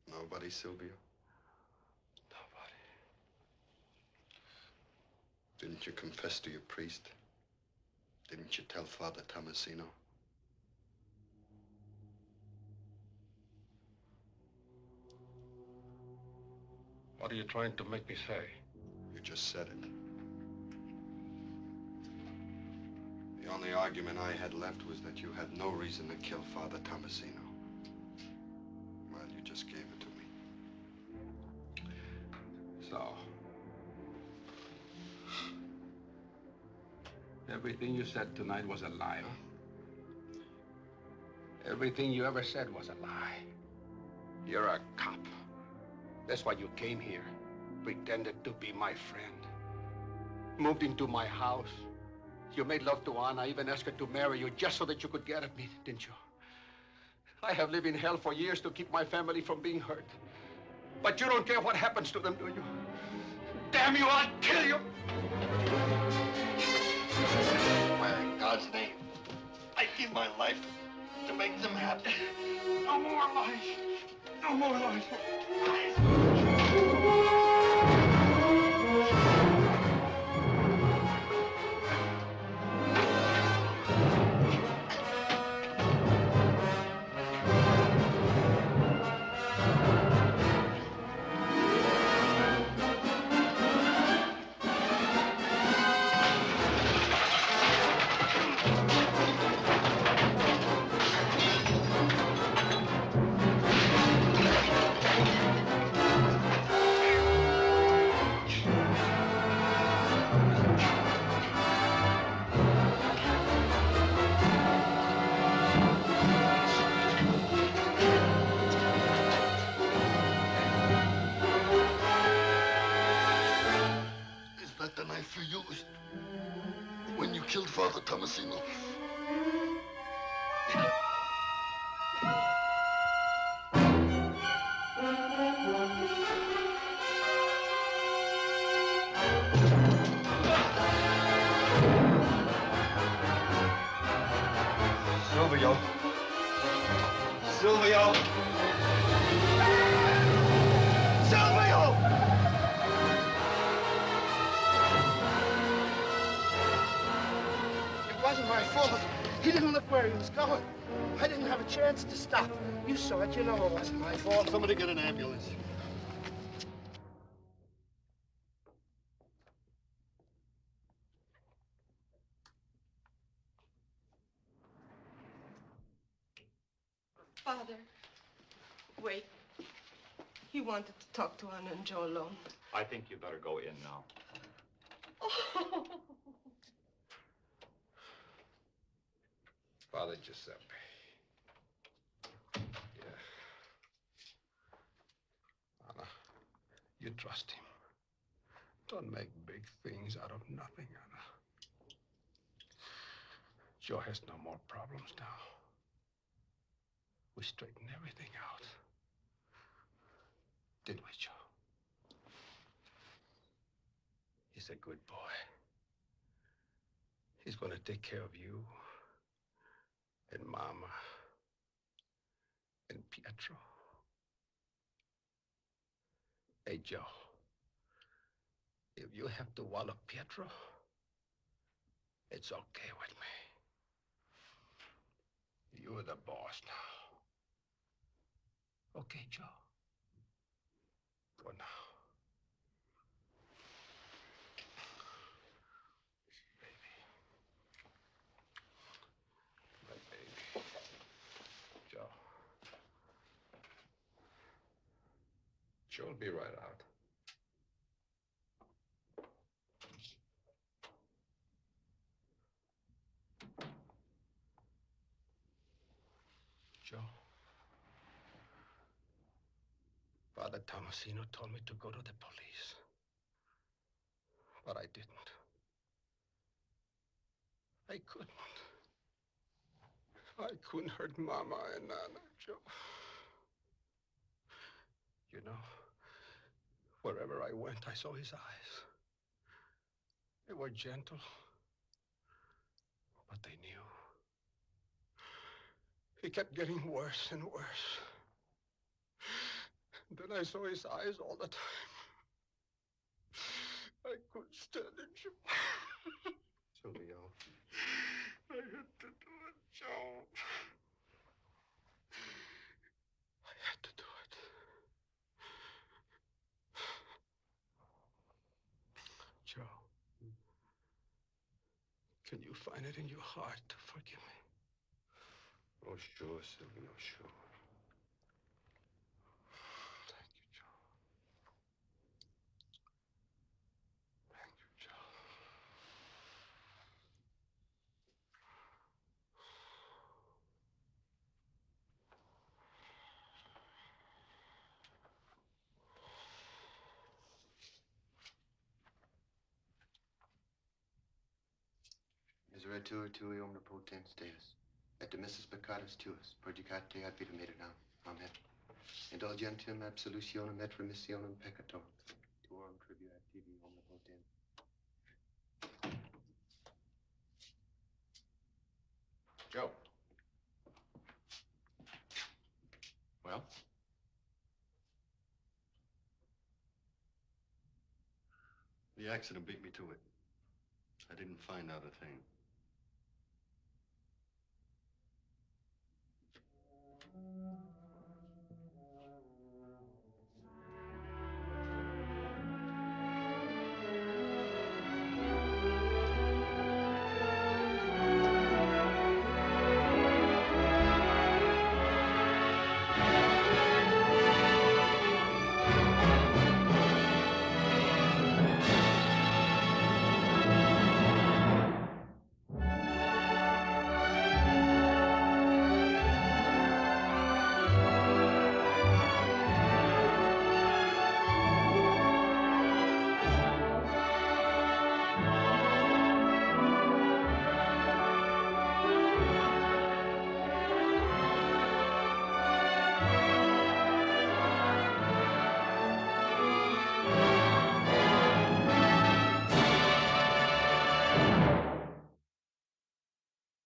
C: Nobody, Silvio?
J: Nobody.
C: Didn't you confess to your priest? Didn't you tell Father Tomasino?
J: What are you trying to make me say?
C: You just said it. The only argument I had left was that you had no reason to kill Father Tomasino. Well, you just gave it to me.
J: So, everything you said tonight was a lie, huh? Everything you ever said was a lie. You're a cop. That's why you came here. Pretended to be my friend. Moved into my house. You made love to Anna, even asked her to marry you just so that you could get at me, didn't you? I have lived in hell for years to keep my family from being hurt. But you don't care what happens to them, do you? Damn you, I'll kill you!
N: Why, in God's name, I'd give my life to make them happy. No more lies. No more lies.
G: The knife you used when you killed Father Tomasino.
N: Silvio. Silvio. Silvio!
H: It wasn't my fault. He didn't look where he was going. I didn't have a chance to stop. You saw it. You know it wasn't my fault.
G: Somebody get an ambulance.
F: Father, wait. He wanted to talk to Anna and Joe alone.
W: I think you better go in now.
F: Oh.
J: Father Giuseppe. Yeah. Anna, you trust him. Don't make big things out of nothing, Anna. Joe has no more problems now. We straightened everything out. Didn't we, Joe? He's a good boy. He's going to take care of you and Mama and Pietro. Hey, Joe, if you have to wallop Pietro, it's okay with me. You're the boss now. Okay, Joe? For now. My baby. Joe. Joe'll be right out. Joe. Father Tomasino told me to go to the police. But I didn't. I couldn't. I couldn't hurt Mama and Nana, Joe. You know, wherever I went, I saw his eyes. They were gentle, but they knew. He kept getting worse and worse. Then I saw his eyes all the time. I couldn't stand it, Joe.
C: Silvio.
J: I had to do it, Joe. I had to do it. Joe, can you find it in your heart to forgive me?
C: Oh, sure, Silvio, sure.
J: Thank you, Joe. Thank you, Joe.
C: Miseritur tui omnipotens Deus, et de Mrs. peccatus tuus, purgicate ad vitam aeternam. Amen. Indulgentium absolutionem et remissionem peccatorum, tuorum tribut tibi omnipotens.
B: Joe. Well?
C: The accident beat me to it. I didn't find out a thing.